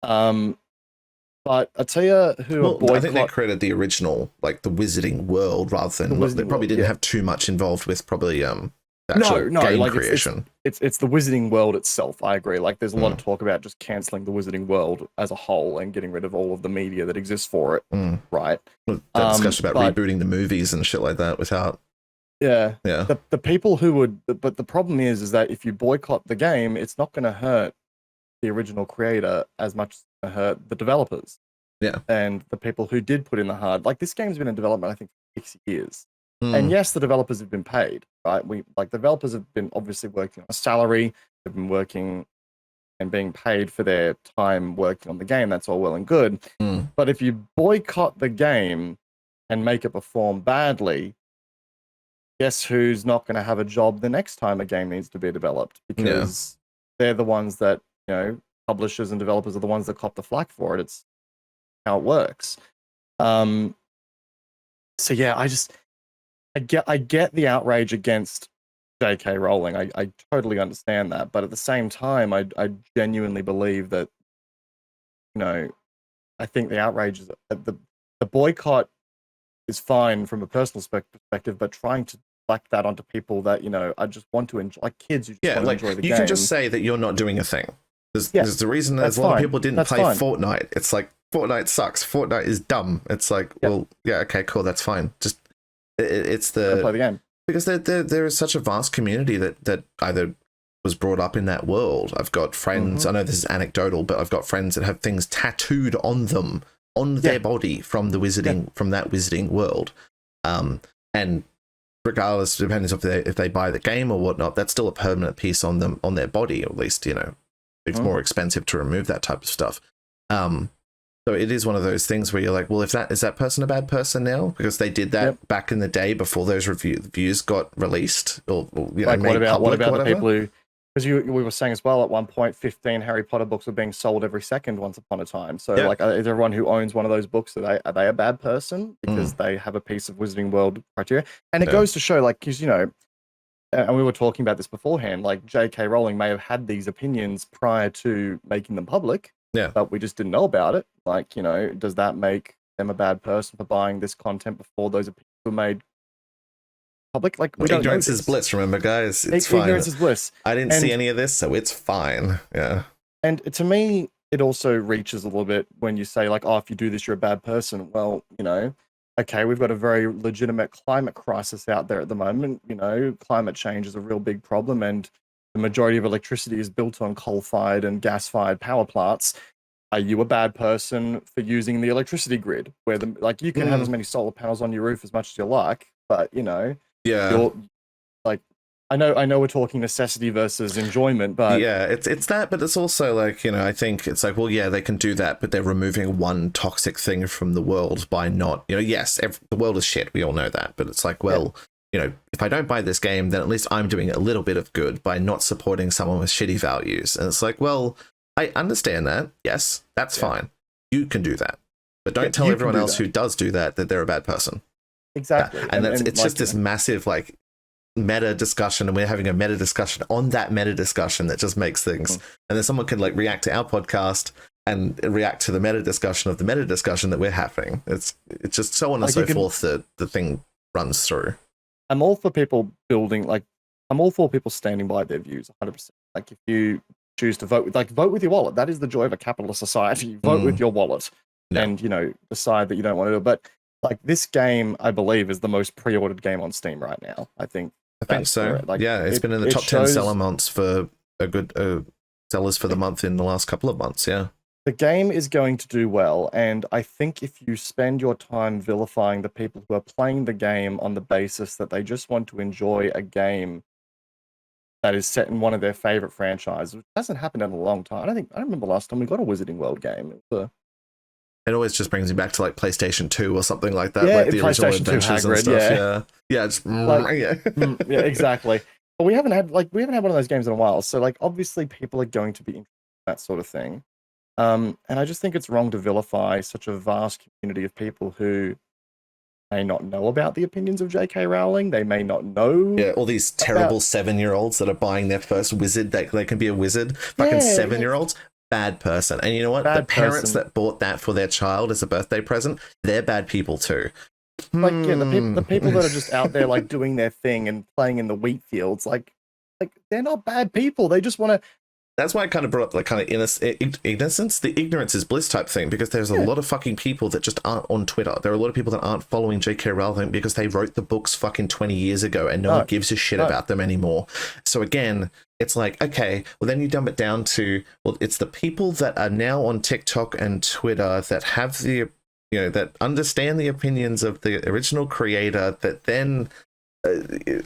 But I tell you I think they created the original, like the Wizarding World, rather than they probably didn't have too much involved with probably game creation. It's the Wizarding World itself. I agree. Like there's a lot of talk about just canceling the Wizarding World as a whole and getting rid of all of the media that exists for it. Right. That discussion about rebooting the movies and shit like that without. Yeah. The people who would, but the problem is that if you boycott the game, it's not going to hurt the original creator as much as it's going to hurt the developers. Yeah. And the people who did put in the hard. Like this game's been in development, I think, for 6 years. And yes, the developers have been paid, right? The developers have been obviously working on a salary. They've been working and being paid for their time working on the game. That's all well and good. But if you boycott the game and make it perform badly, guess who's not going to have a job the next time a game needs to be developed? Because they're the ones that, you know, publishers and developers are the ones that cop the flack for it. It's how it works. So yeah, I get the outrage against J.K. Rowling. I totally understand that, but at the same time, I genuinely believe that, you know, I think the outrage is the boycott is fine from a personal perspective, but trying to slack that onto people that, you know, I just want to enjoy, like kids who just want to enjoy the game. You can just say that you're not doing a thing. There's the reason there's a lot of people didn't play Fortnite. It's like Fortnite sucks. Fortnite is dumb. It's like, well, yeah, okay, cool, that's fine. Just it's the play the game because there is such a vast community that either was brought up in that world. I've got friends. I know this is anecdotal, but I've got friends that have things tattooed on them on their body from the from that Wizarding World. And regardless, depending if they buy the game or whatnot, that's still a permanent piece on them on their body. Or at least, you know, it's more expensive to remove that type of stuff. So it is one of those things where you're like, well, is that person a bad person now because they did that back in the day before those reviews got released or you know, like made what about the people who, because we were saying as well at one point 15 Harry Potter books were being sold every second once upon a time. So like, is everyone who owns one of those books, are they a bad person because they have a piece of Wizarding World criteria? And it goes to show, like, because, you know, and we were talking about this beforehand, like J.K. Rowling may have had these opinions prior to making them public. Yeah. But we just didn't know about it. Like, you know, does that make them a bad person for buying this content before those opinions were made public? Like, we don't know. Ignorance is bliss, remember, guys? It's fine. Ignorance is bliss. I didn't see any of this, so it's fine. Yeah. And to me, it also reaches a little bit when you say, like, oh, if you do this, you're a bad person. Well, you know, okay, we've got a very legitimate climate crisis out there at the moment. You know, climate change is a real big problem, and the majority of electricity is built on coal-fired and gas-fired power plants. Are you a bad person for using the electricity grid? Where you can have as many solar panels on your roof as much as you like, but you know, you're, like, I know we're talking necessity versus enjoyment, but yeah, it's that, but it's also like, you know, I think it's like, well, yeah, they can do that, but they're removing one toxic thing from the world by not, you know, yes, the world is shit, we all know that, but it's like, well, you know, if I don't buy this game, then at least I'm doing a little bit of good by not supporting someone with shitty values. And it's like, well, I understand that. Yes, that's fine. You can do that. But don't tell everyone else who does do that they're a bad person. Exactly. Yeah. And it's like, just this massive, like, meta discussion, and we're having a meta discussion on that meta discussion that just makes things. And then someone could, like, react to our podcast and react to the meta discussion of the meta discussion that we're having. It's just so on and so forth that the thing runs through. I'm all for people building, like, I'm all for people standing by their views 100%. Like, if you choose to vote with your wallet. That is the joy of a capitalist society. Vote with your wallet and, you know, decide that you don't want to do it. But, like, this game, I believe, is the most pre-ordered game on Steam right now. I think so. Like, yeah, it's been in the top 10 seller months for a good sellers for the month in the last couple of months, yeah. The game is going to do well, and I think if you spend your time vilifying the people who are playing the game on the basis that they just want to enjoy a game that is set in one of their favorite franchises, which hasn't happened in a long time. I don't remember last time we got a Wizarding World game. It always just brings you back to like PlayStation 2 or something like that, yeah, like the original Adventures and stuff. Yeah, just yeah, exactly. But we haven't had one of those games in a while. So, like, obviously people are going to be interested in that sort of thing. And I just think it's wrong to vilify such a vast community of people who may not know about the opinions of J.K. Rowling. They may not know. Yeah, all these terrible 7-year-olds that are buying their first wizard. They can be a wizard. Fucking 7-year-olds. Bad person. And you know what? The parents that bought that for their child as a birthday present, they're bad people too. Like, yeah, the people that are just out there, like, doing their thing and playing in the wheat fields, like they're not bad people. They just want to. That's why I kind of brought up like kind of innocence, the ignorance is bliss type thing, because there's a lot of fucking people that just aren't on Twitter. There are a lot of people that aren't following J.K. Rowling because they wrote the books fucking 20 years ago and no one gives a shit about them anymore. So again, it's like, okay, well then you dumb it down to, well, it's the people that are now on TikTok and Twitter that have the, you know, that understand the opinions of the original creator that then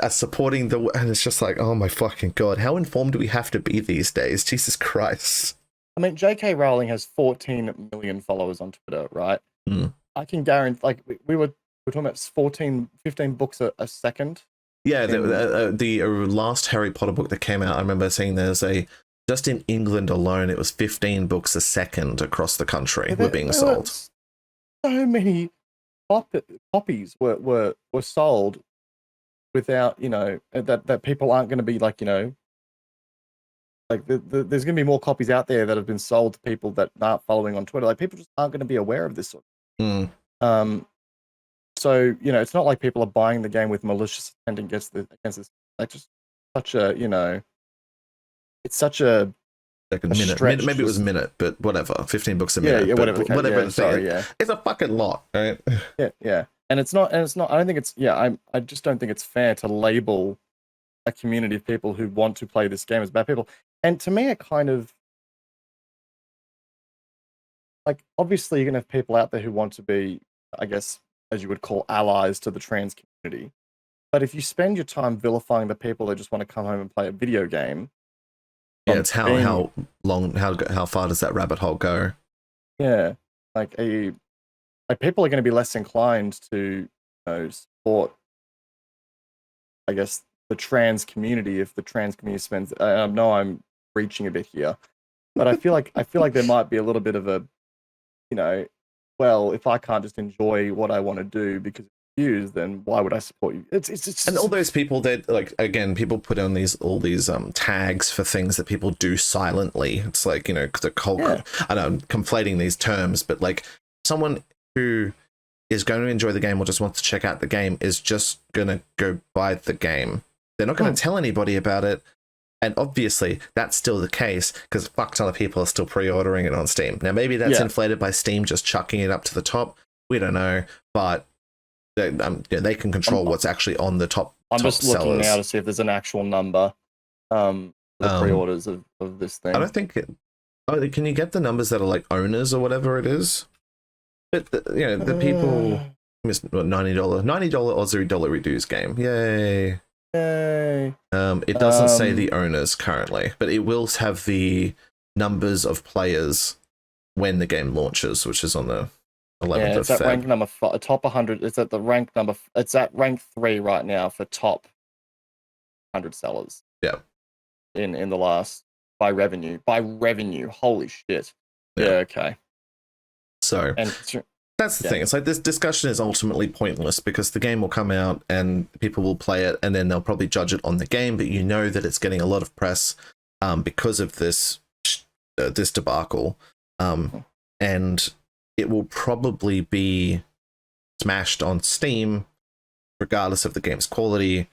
are supporting the, and it's just like, oh my fucking god, how informed do we have to be these days? Jesus Christ. I mean, J.K. Rowling has 14 million followers on Twitter, right? I can guarantee, like, we were talking about 15 books a second. Yeah, the last Harry Potter book that came out, I remember seeing there's just in England alone, it was 15 books a second across the country were being sold. So many copies were sold without, you know, that people aren't going to be like, you know, like there's going to be more copies out there that have been sold to people that aren't following on Twitter. Like, people just aren't going to be aware of this sort of thing. So, you know, it's not like people are buying the game with malicious intent against this. Like, just such a, you know, it's such a like a minute, maybe it was a minute, but whatever. 15 books a minute. Yeah, whatever. It's a fucking lot, right? Yeah. And it's not. I don't think it's. Yeah, I just don't think it's fair to label a community of people who want to play this game as bad people. And to me, it kind of, like, obviously you're gonna have people out there who want to be, I guess, as you would call, allies to the trans community. But if you spend your time vilifying the people that just want to come home and play a video game, yeah, it's how far does that rabbit hole go? Yeah, like people are going to be less inclined to, you know, support, I guess, the trans community if the trans community spends. I know I'm reaching a bit here, but I feel like there might be a little bit of a, you know, well, if I can't just enjoy what I want to do because it's views, then why would I support you? It's and all those people that, like, again, people put on all these tags for things that people do silently. It's like, you know, the whole, I know I'm conflating these terms, but like someone who is going to enjoy the game or just wants to check out the game is just going to go buy the game. They're not going to tell anybody about it. And obviously that's still the case because a fuck ton of people are still pre-ordering it on Steam. Now, maybe that's inflated by Steam just chucking it up to the top. We don't know, but they can control what's actually on the top. I'm just looking now to see if there's an actual number for the pre-orders of this thing. I don't think it. Oh, can you get the numbers that are like owners or whatever it is? But you know, the people missed $90 Aussie dollar reduce game. Yay! It doesn't say the owners currently, but it will have the numbers of players when the game launches, which is on the 11th Yeah, of it's at Feb. rank number top 100. It's at the rank number. It's at rank 3 right now for top 100 sellers. Yeah. In the last by revenue. Holy shit. Yeah. Okay. So And that's the thing. It's like this discussion is ultimately pointless because the game will come out and people will play it and then they'll probably judge it on the game, but you know that it's getting a lot of press because of this debacle, and it will probably be smashed on Steam regardless of the game's quality,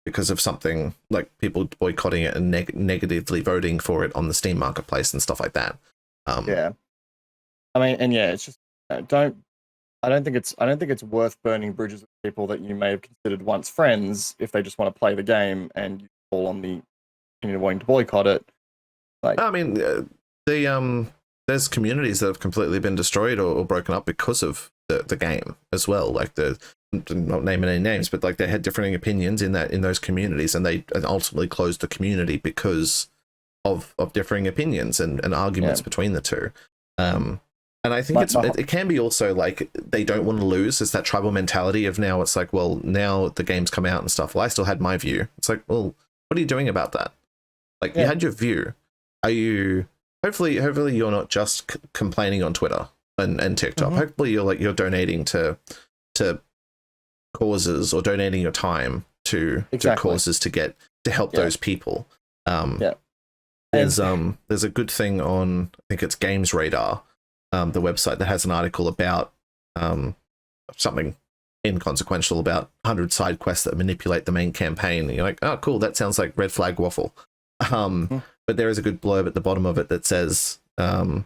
because of something like people boycotting it and negatively voting for it on the Steam marketplace and stuff like that. Yeah. I mean, and yeah, it's just I don't think it's worth burning bridges with people that you may have considered once friends if they just want to play the game and you fall on the opinion of wanting to boycott it. Like, I mean, there's communities that have completely been destroyed or broken up because of the game as well. Like not naming any names, but like they had differing opinions in those communities, and they ultimately closed the community because of differing opinions and arguments between the two. And I think it can be also like they don't want to lose. It's that tribal mentality of now it's like, well, now the game's come out and stuff. Well, I still had my view. It's like, well, what are you doing about that? Like, you had your view. Are you... Hopefully you're not just complaining on Twitter and TikTok. Hopefully you're donating to causes or donating your time to causes to help those people. There's a good thing on, I think it's Games Radar, the website that has an article about something inconsequential about 100 side quests that manipulate the main campaign. And you're like, oh, cool, that sounds like red flag waffle. But there is a good blurb at the bottom of it that says, although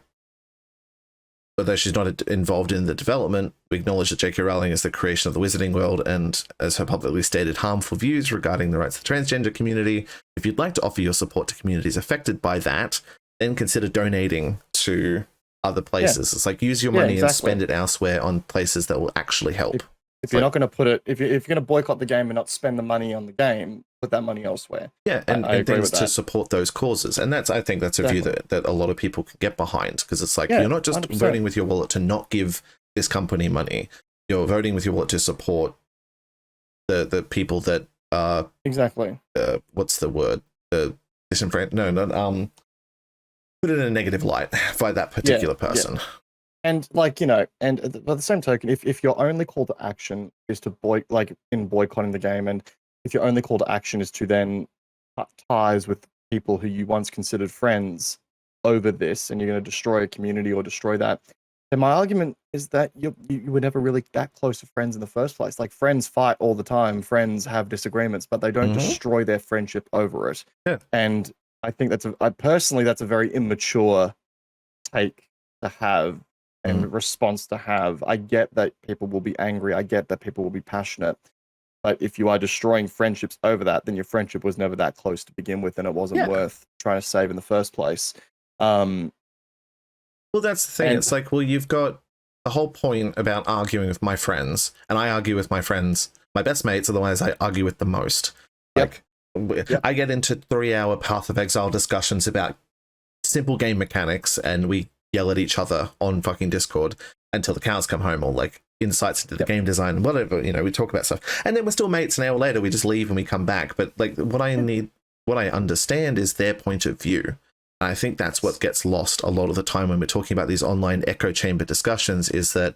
she's not involved in the development, we acknowledge that J.K. Rowling is the creation of the Wizarding World and, as her publicly stated, harmful views regarding the rights of the transgender community. If you'd like to offer your support to communities affected by that, then consider donating to other places. It's like, use your money and spend it elsewhere on places that will actually help. If you're not going to put it, if you're going to boycott the game and not spend the money on the game, put that money elsewhere. Yeah, and things to support those causes. And I think that's a view that a lot of people can get behind, because it's like, you're not just 100%. Voting with your wallet to not give this company money. You're voting with your wallet to support the people that are... Exactly. What's the word? Disenfranchised? Put it in a negative light by that particular person. Yeah. And like, and by the same token, if your only call to action is to boycotting the game, and if your only call to action is to then cut ties with people who you once considered friends over this, and you're going to destroy a community or destroy that, then my argument is that you were never really that close to friends in the first place. Like, friends fight all the time, friends have disagreements, but they don't destroy their friendship over it. Yeah. And I think that's a very immature take to have. And response to have. I get that people will be angry. I get that people will be passionate. But if you are destroying friendships over that, then your friendship was never that close to begin with, and it wasn't worth trying to save in the first place. Well, that's the thing. It's like, well, you've got the whole point about arguing with my friends, and I argue with my friends. My best mates are the ones I argue with the most. Like, I get into 3-hour Path of Exile discussions about simple game mechanics, and we yell at each other on fucking Discord until the cows come home, or like insights into the game design and whatever, we talk about stuff, and then we're still mates an hour later. We just leave and we come back. But like, what I understand is their point of view. And I think that's what gets lost a lot of the time when we're talking about these online echo chamber discussions, is that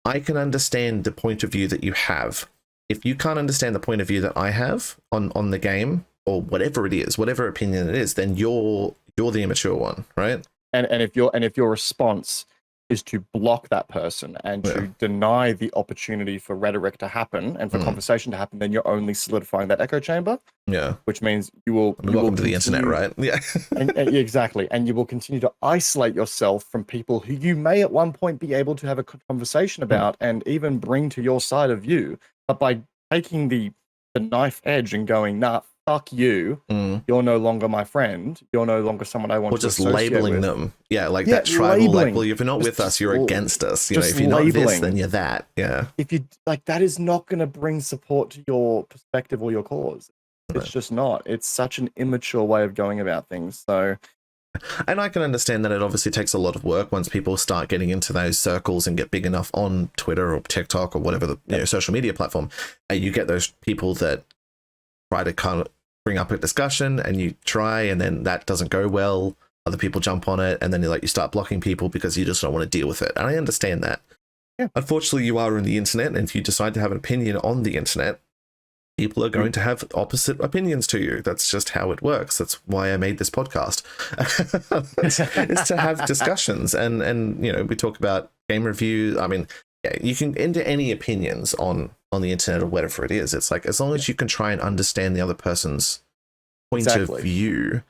I can understand the point of view that you have. If you can't understand the point of view that I have on the game, or whatever it is, whatever opinion it is, then you're the immature one, right? And if your response is to block that person and to deny the opportunity for rhetoric to happen and for conversation to happen, then you're only solidifying that echo chamber. Yeah, which means you will. Welcome to the internet, right? Yeah, exactly. And you will continue to isolate yourself from people who you may at one point be able to have a conversation about and even bring to your side of view. But by taking the knife edge and going, nah, fuck you, you're no longer my friend, you're no longer someone I want to associate with. Or just labeling them. Yeah, like that tribal, like, well, if you're not with us, you're against us. If you're not this, then you're that. Yeah. If you, like, that is not going to bring support to your perspective or your cause. It's just not. It's such an immature way of going about things. So, And I can understand that it obviously takes a lot of work once people start getting into those circles and get big enough on Twitter or TikTok or whatever the social media platform. You get those people that try to kind of bring up a discussion, and you try, and then that doesn't go well. Other people jump on it, and then you start blocking people because you just don't want to deal with it. And I understand that. Yeah. Unfortunately, you are on the internet, and if you decide to have an opinion on the internet, people are going to have opposite opinions to you. That's just how it works. That's why I made this podcast. is to have discussions, and we talk about game reviews. I mean, you can enter any opinions on the internet or whatever it is. It's like, as long as you can try and understand the other person's point of view,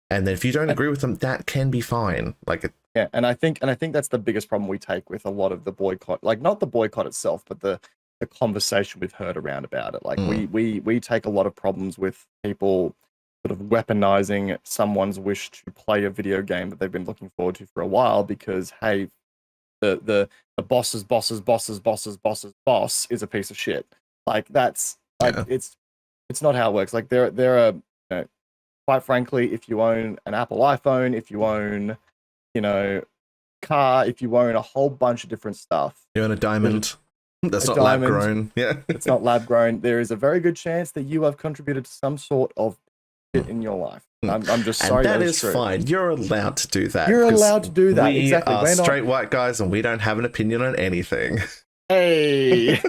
and then if you don't agree with them, that can be fine. Yeah, and I think that's the biggest problem we take with a lot of the boycott, like not the boycott itself, but the conversation we've heard around about it. Like we take a lot of problems with people sort of weaponizing someone's wish to play a video game that they've been looking forward to for a while because, hey, the boss's boss is a piece of shit. Like that's like it's not how it works. Like there are quite frankly, if you own an Apple iPhone, if you own car, if you own a whole bunch of different stuff, you own a diamond that's not lab grown. Yeah, it's not lab grown. There is a very good chance that you have contributed to some sort of shit in your life. I'm just sorry. And that is true. Fine. You're allowed to do that. You're allowed to do that. We exactly. are straight white guys, and we don't have an opinion on anything. Hey.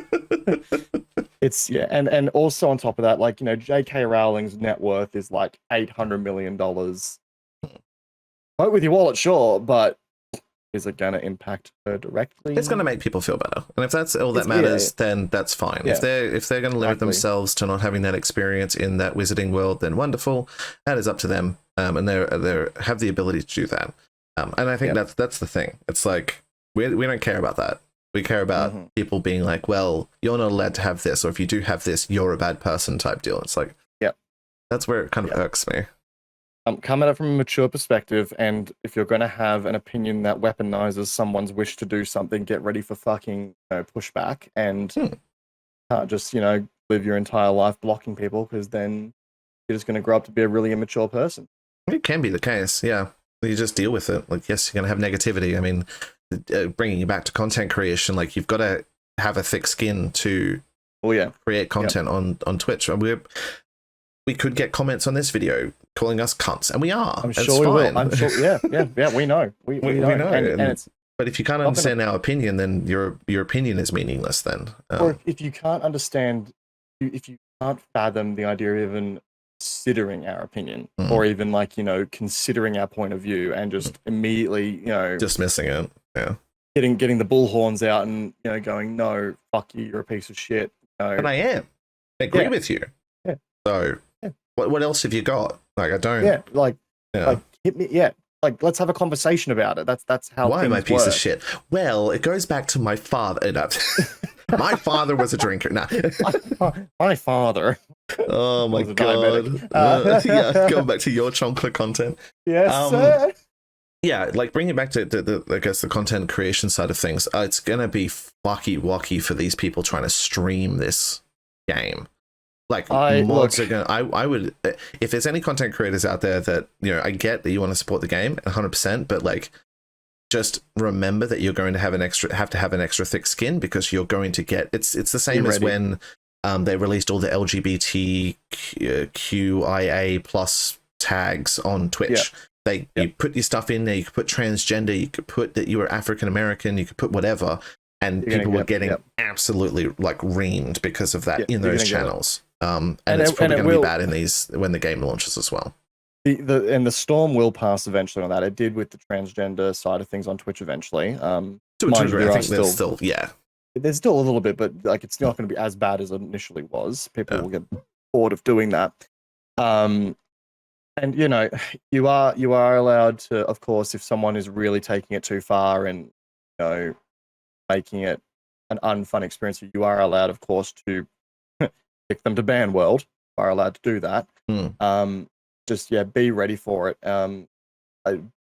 It's and also on top of that, like J.K. Rowling's net worth is like $800 million. Vote with your wallet, sure, but is it going to impact her directly? It's going to make people feel better, and if that's all that matters, then that's fine. Yeah. If they're going to limit themselves to not having that experience in that wizarding world, then wonderful. That is up to them, and they have the ability to do that. And I think that's the thing. It's like we don't care about that. We care about people being like, well, you're not allowed to have this, or if you do have this, you're a bad person type deal. It's like, that's where it kind of irks me. Come at it from a mature perspective, and if you're going to have an opinion that weaponizes someone's wish to do something, get ready for fucking pushback, and can't just live your entire life blocking people, because then you're just going to grow up to be a really immature person. It can be the case, yeah. You just deal with it. Like, yes, you're going to have negativity. I mean, bringing you back to content creation, like you've got to have a thick skin to create content on Twitch. And we could get comments on this video calling us cunts, and we are. I'm sure we will. I'm sure. Yeah. We know. We know. And it's. But if you can't understand our opinion, then your opinion is meaningless. Then, or if you can't understand, if you can't fathom the idea of even considering our opinion, or even considering our point of view, and just immediately dismissing it, getting the bullhorns out and going, no, fuck you, you're a piece of shit. No. And I agree with you. Yeah. So. What else have you got? Like, I don't. Yeah, like hit me. Yeah, like let's have a conversation about it. That's how. Why am I a piece of shit? Well, it goes back to my father. No. My father was a drinker. No. My father. Oh my god. Going back to your chocolate content. Yes, sir. Yeah, like bring it back to the content creation side of things. It's gonna be wacky for these people trying to stream this game. Like mods are going. I would, if there's any content creators out there that I get that you want to support the game 100%, but like, just remember that you're going to have an extra thick skin, because you're going to get it's the same as when they released all the LGBTQIA plus tags on Twitch. You put your stuff in there. You could put transgender. You could put that you were African American. You could put whatever, and people were getting absolutely like reamed because of that in those channels. And it's probably going to be bad in these when the game launches as well. The storm will pass eventually on that. It did with the transgender side of things on Twitch eventually. To a degree, I think there's still there's still a little bit, but like it's not going to be as bad as it initially was. People will get bored of doing that. And you are allowed to, of course, if someone is really taking it too far and making it an unfun experience, you are allowed, of course, to pick them to ban world. You are allowed to do that. Just be ready for it.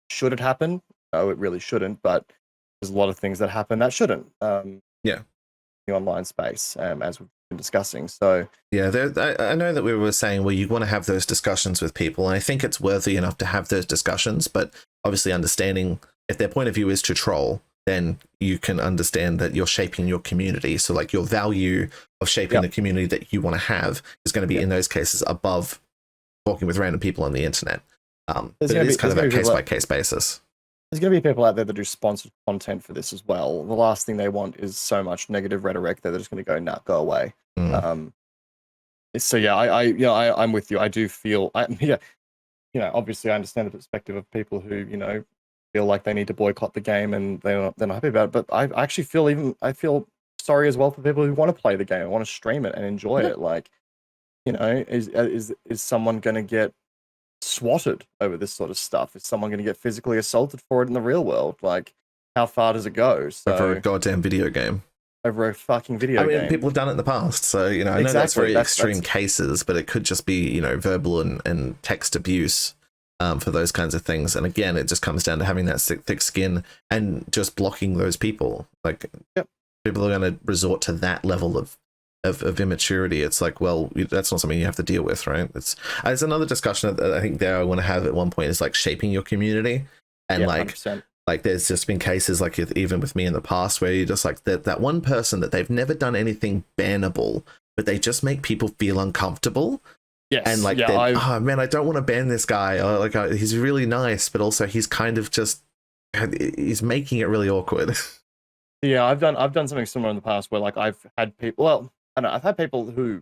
Should it happen? No, it really shouldn't. But there's a lot of things that happen that shouldn't. The online space, as we've been discussing. So yeah, I know that we were saying, well, you want to have those discussions with people, and I think it's worthy enough to have those discussions, but obviously understanding if their point of view is to troll, then you can understand that you're shaping your community. So like your value of shaping the community that you want to have is going to be in those cases above talking with random people on the internet. But it is kind of a case-by-case basis. There's going to be people out there that do sponsored content for this as well. The last thing they want is so much negative rhetoric that they're just going to go, nah, go away. So yeah, I'm with you. I do feel, obviously I understand the perspective of people who, feel like they need to boycott the game and they're not happy about it. But I actually feel sorry as well for people who want to play the game and want to stream it and enjoy it. Like, is someone going to get swatted over this sort of stuff? Is someone going to get physically assaulted for it in the real world? Like, how far does it go? So, over a goddamn video game. Over a fucking video game. People have done it in the past, so I know that's very extreme cases, but it could just be verbal and text abuse for those kinds of things. And again, it just comes down to having that thick skin and just blocking those people. Like, people are going to resort to that level of immaturity. It's like, well, that's not something you have to deal with, right? It's another discussion that I think there I want to have at one point is like shaping your community, and 100%. Like there's just been cases like even with me in the past where you just like that one person that they've never done anything bannable, but they just make people feel uncomfortable. Yes, and like, oh man, I don't want to ban this guy. Or like, he's really nice, but also he's kind of he's making it really awkward. Yeah, I've done something similar in the past where like I've had people. Well, I don't know, I've had people who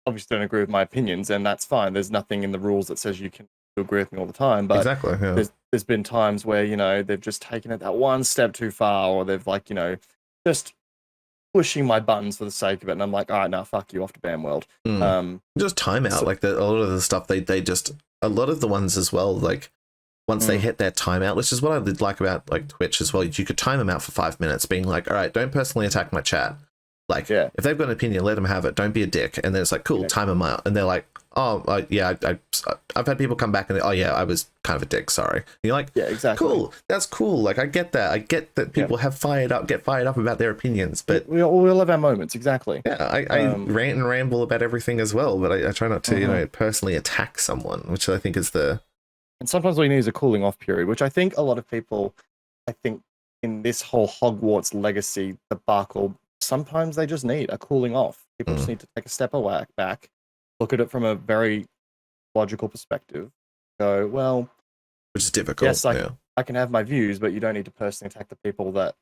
obviously don't agree with my opinions, and that's fine. There's nothing in the rules that says you can agree with me all the time. But exactly, yeah. There's been times where they've just taken it that one step too far, or they've like just pushing my buttons for the sake of it, and I'm like, all right, now fuck you, off to ban world. Just timeout, like a lot of the stuff they just a lot of the ones as well, like once they hit their timeout, which is what I did like about like Twitch as well. You could time them out for 5 minutes, being like, all right, don't personally attack my chat. Like, if they've got an opinion, let them have it. Don't be a dick. And then it's like, cool, time them out. And they're like, oh, I've had people come back and oh yeah, I was kind of a dick. Sorry. And you're like, yeah, exactly. Cool. That's cool. Like, I get that. I get that people get fired up about their opinions, but we all have our moments. Exactly. Yeah. I rant and ramble about everything as well, but I try not to, personally attack someone, which I think is and sometimes all you need is a cooling off period, which I think a lot of people, in this whole Hogwarts legacy debacle, sometimes they just need a cooling off. People just need to take a step back, look at it from a very logical perspective, go, well, which is difficult. Yes, I can have my views, but you don't need to personally attack the people that,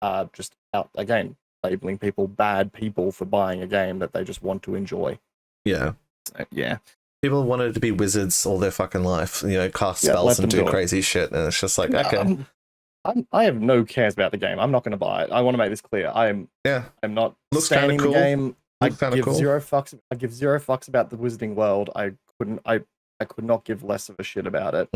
are just out, again, labeling people bad people for buying a game that they just want to enjoy. Yeah. So, yeah. People wanted to be wizards all their fucking life, cast spells and do crazy shit. And it's just like, okay. I have no cares about the game. I'm not going to buy it. I want to make this clear. I'm not standing the game. I give zero fucks. I give zero fucks about the Wizarding World. I could not give less of a shit about it.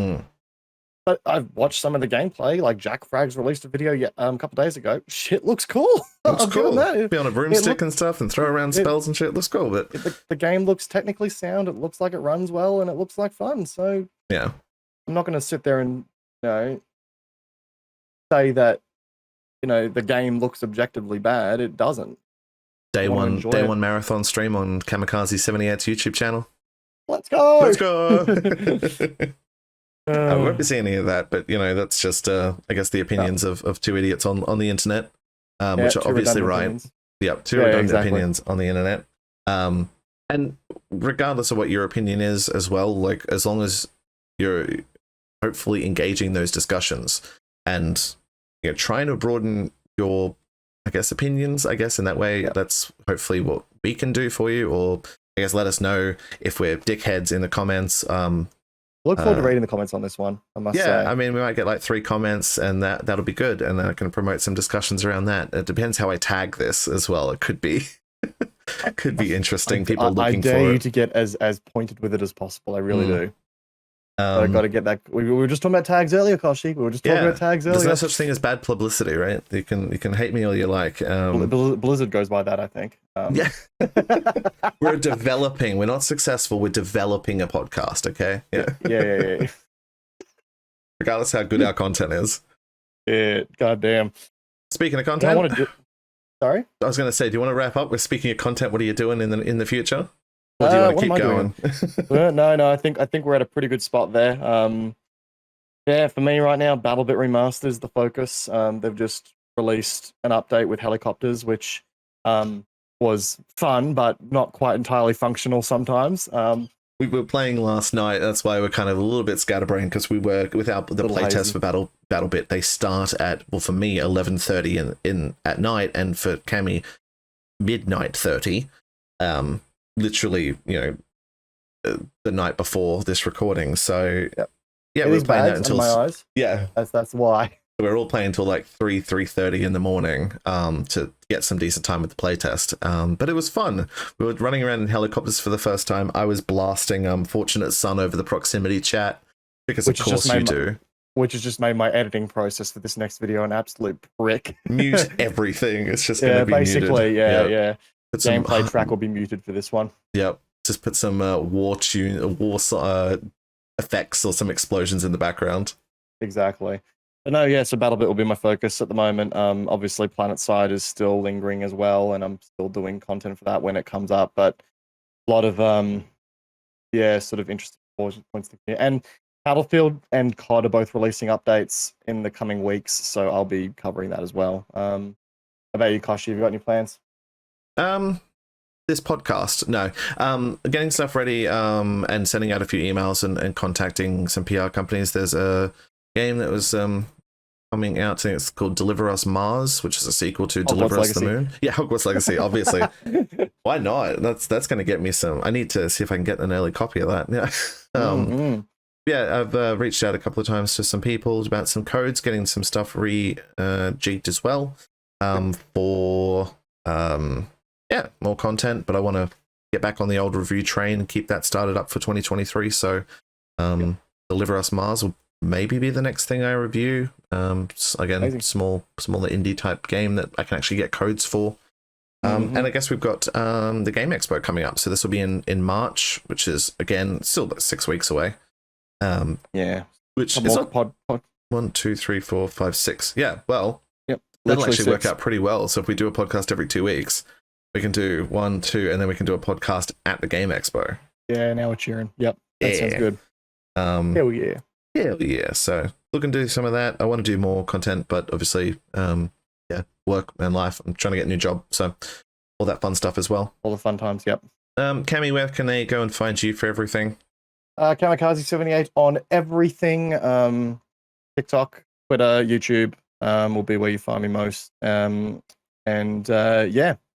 But I've watched some of the gameplay. Like Jack Frags released a video a couple days ago. Shit looks cool. Looks cool. Be on a broomstick and stuff and throw around spells and shit. Looks cool. But the game looks technically sound. It looks like it runs well and it looks like fun. So yeah, I'm not going to sit there and say that the game looks objectively bad. It doesn't. Day one marathon stream on Kamikaze 78's YouTube channel. Let's go. I won't be seeing any of that, but that's just I guess the opinions of two idiots on the internet, which are obviously right. Opinions. Yep, two redundant opinions on the internet. And regardless of what your opinion is as well, like as long as you're hopefully engaging those discussions and trying to broaden your opinions, in that way, that's hopefully what we can do for you, or I guess let us know if we're dickheads in the comments. Look forward to reading the comments on this one, I must say. I mean, we might get like 3 comments and that'll be good, and then I can promote some discussions around that. It depends how I tag this as well. It could be interesting. People looking for it. I dare you to get as pointed with it as possible. I really do. I've got to get that. We were just talking about tags earlier, Kochie. We were just talking about tags earlier. There's no such thing as bad publicity, right? You can hate me all you like. Blizzard goes by that, I think. Yeah. We're developing. We're not successful. We're developing a podcast, okay? Yeah. Regardless how good our content is. Yeah, goddamn. Speaking of content, Sorry? I was going to say, do you want to wrap up? We're speaking of content. What are you doing in the future? Or do you want to keep going? No. I think we're at a pretty good spot there. Yeah, for me right now, BattleBit Remastered is the focus. They've just released an update with helicopters, which was fun, but not quite entirely functional sometimes. We were playing last night. That's why we're kind of a little bit scatterbrained, because we were without the playtest for BattleBit. They start at, well, for me, 11:30 in at night, and for Cami, midnight 30. Literally, the night before this recording. So yeah, we're playing that until my eyes. Yeah, that's why. We're all playing until like 3:30 in the morning to get some decent time with the playtest. But it was fun. We were running around in helicopters for the first time. I was blasting Fortunate Son over the proximity chat, because of course you do. Which has just made my editing process for this next video an absolute prick. Mute everything. It's just going to be basically, muted. Yeah. Gameplay track will be muted for this one. Yep. Just put some war effects or some explosions in the background. Exactly. But no, yeah, so BattleBit will be my focus at the moment. Obviously, PlanetSide is still lingering as well, and I'm still doing content for that when it comes up. But a lot of, sort of interesting points to clear. And Battlefield and COD are both releasing updates in the coming weeks, so I'll be covering that as well. How about you, Kochie? Have you got any plans? This podcast, no. Getting stuff ready and sending out a few emails and contacting some PR companies. There's a game that was coming out. I think it's called Deliver Us Mars, which is a sequel to Deliver Us the Moon. Yeah, Hogwarts Legacy, obviously. Why not? That's going to get me some. I need to see if I can get an early copy of that. Yeah. Yeah, I've reached out a couple of times to some people about some codes, getting some stuff rejigged as well for more content. But I want to get back on the old review train and keep that started up for 2023. So Deliver Us Mars will maybe be the next thing I review. Again, amazing. Smaller indie type game that I can actually get codes for. And I guess we've got the Game Expo coming up. So this will be in March, which is, again, still about 6 weeks away. Which is pod 1, 2, 3, 4, 5, 6. Yeah, well, that'll actually work out pretty well. So if we do a podcast every 2 weeks, we can do 1, 2, and then we can do a podcast at the Game Expo. Yeah, now we're cheering. Yep, that sounds good. Hell yeah. Hell yeah. So looking to do some of that. I want to do more content, but obviously, work and life. I'm trying to get a new job. So all that fun stuff as well. All the fun times, yep. Cami, where can they go and find you for everything? Kamikaze78 on everything. TikTok, Twitter, YouTube will be where you find me most.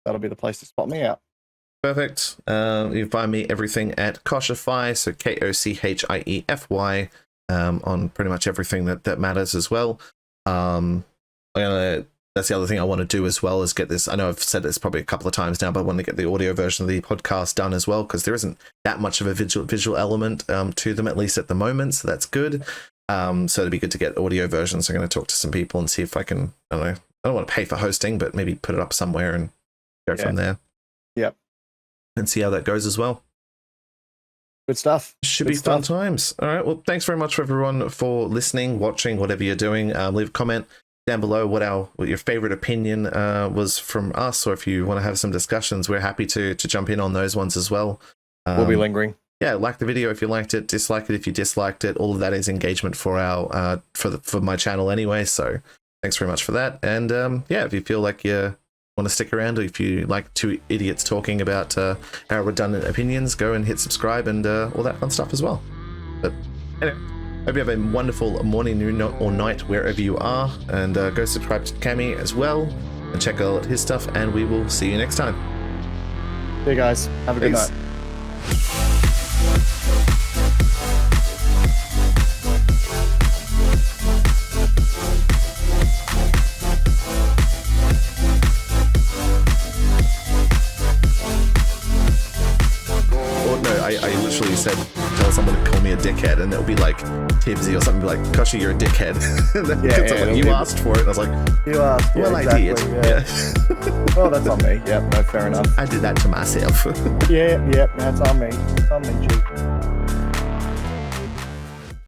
That'll be the place to spot me out. Perfect. You can find me everything at Kochiefy, so Kochiefy, on pretty much everything that matters as well. That's the other thing I want to do as well, is get this. I know I've said this probably a couple of times now, but I want to get the audio version of the podcast done as well, because there isn't that much of a visual element to them, at least at the moment. So that's good. So it'd be good to get audio versions. I'm going to talk to some people and see if I can, I don't want to pay for hosting, but maybe put it up somewhere and go from there. Yep. And see how that goes as well. Good stuff. Should be fun times. All right. Well, thanks very much for everyone for listening, watching, whatever you're doing. Leave a comment down below what your favorite opinion was from us, or if you want to have some discussions, we're happy to jump in on those ones as well. We'll be lingering. Yeah, like the video if you liked it, dislike it if you disliked it. All of that is engagement for our for my channel anyway. So thanks very much for that. And if you feel like you want to stick around, or if you like two idiots talking about our redundant opinions, go and hit subscribe and all that fun stuff as well. But anyway, hope you have a wonderful morning, noon, or night wherever you are, and go subscribe to Cami as well and check out his stuff, and we will see you next time. Hey guys, have a good night. I literally said, tell someone to call me a dickhead, and it'll be like Tibbsy or something, be like, Kochie, you're a dickhead. You asked for it, and I was like, you asked. Well, exactly, I did. Yeah. Well, that's on me. Yep, no, fair enough. I did that to myself. Yeah, that's on me. It's on me.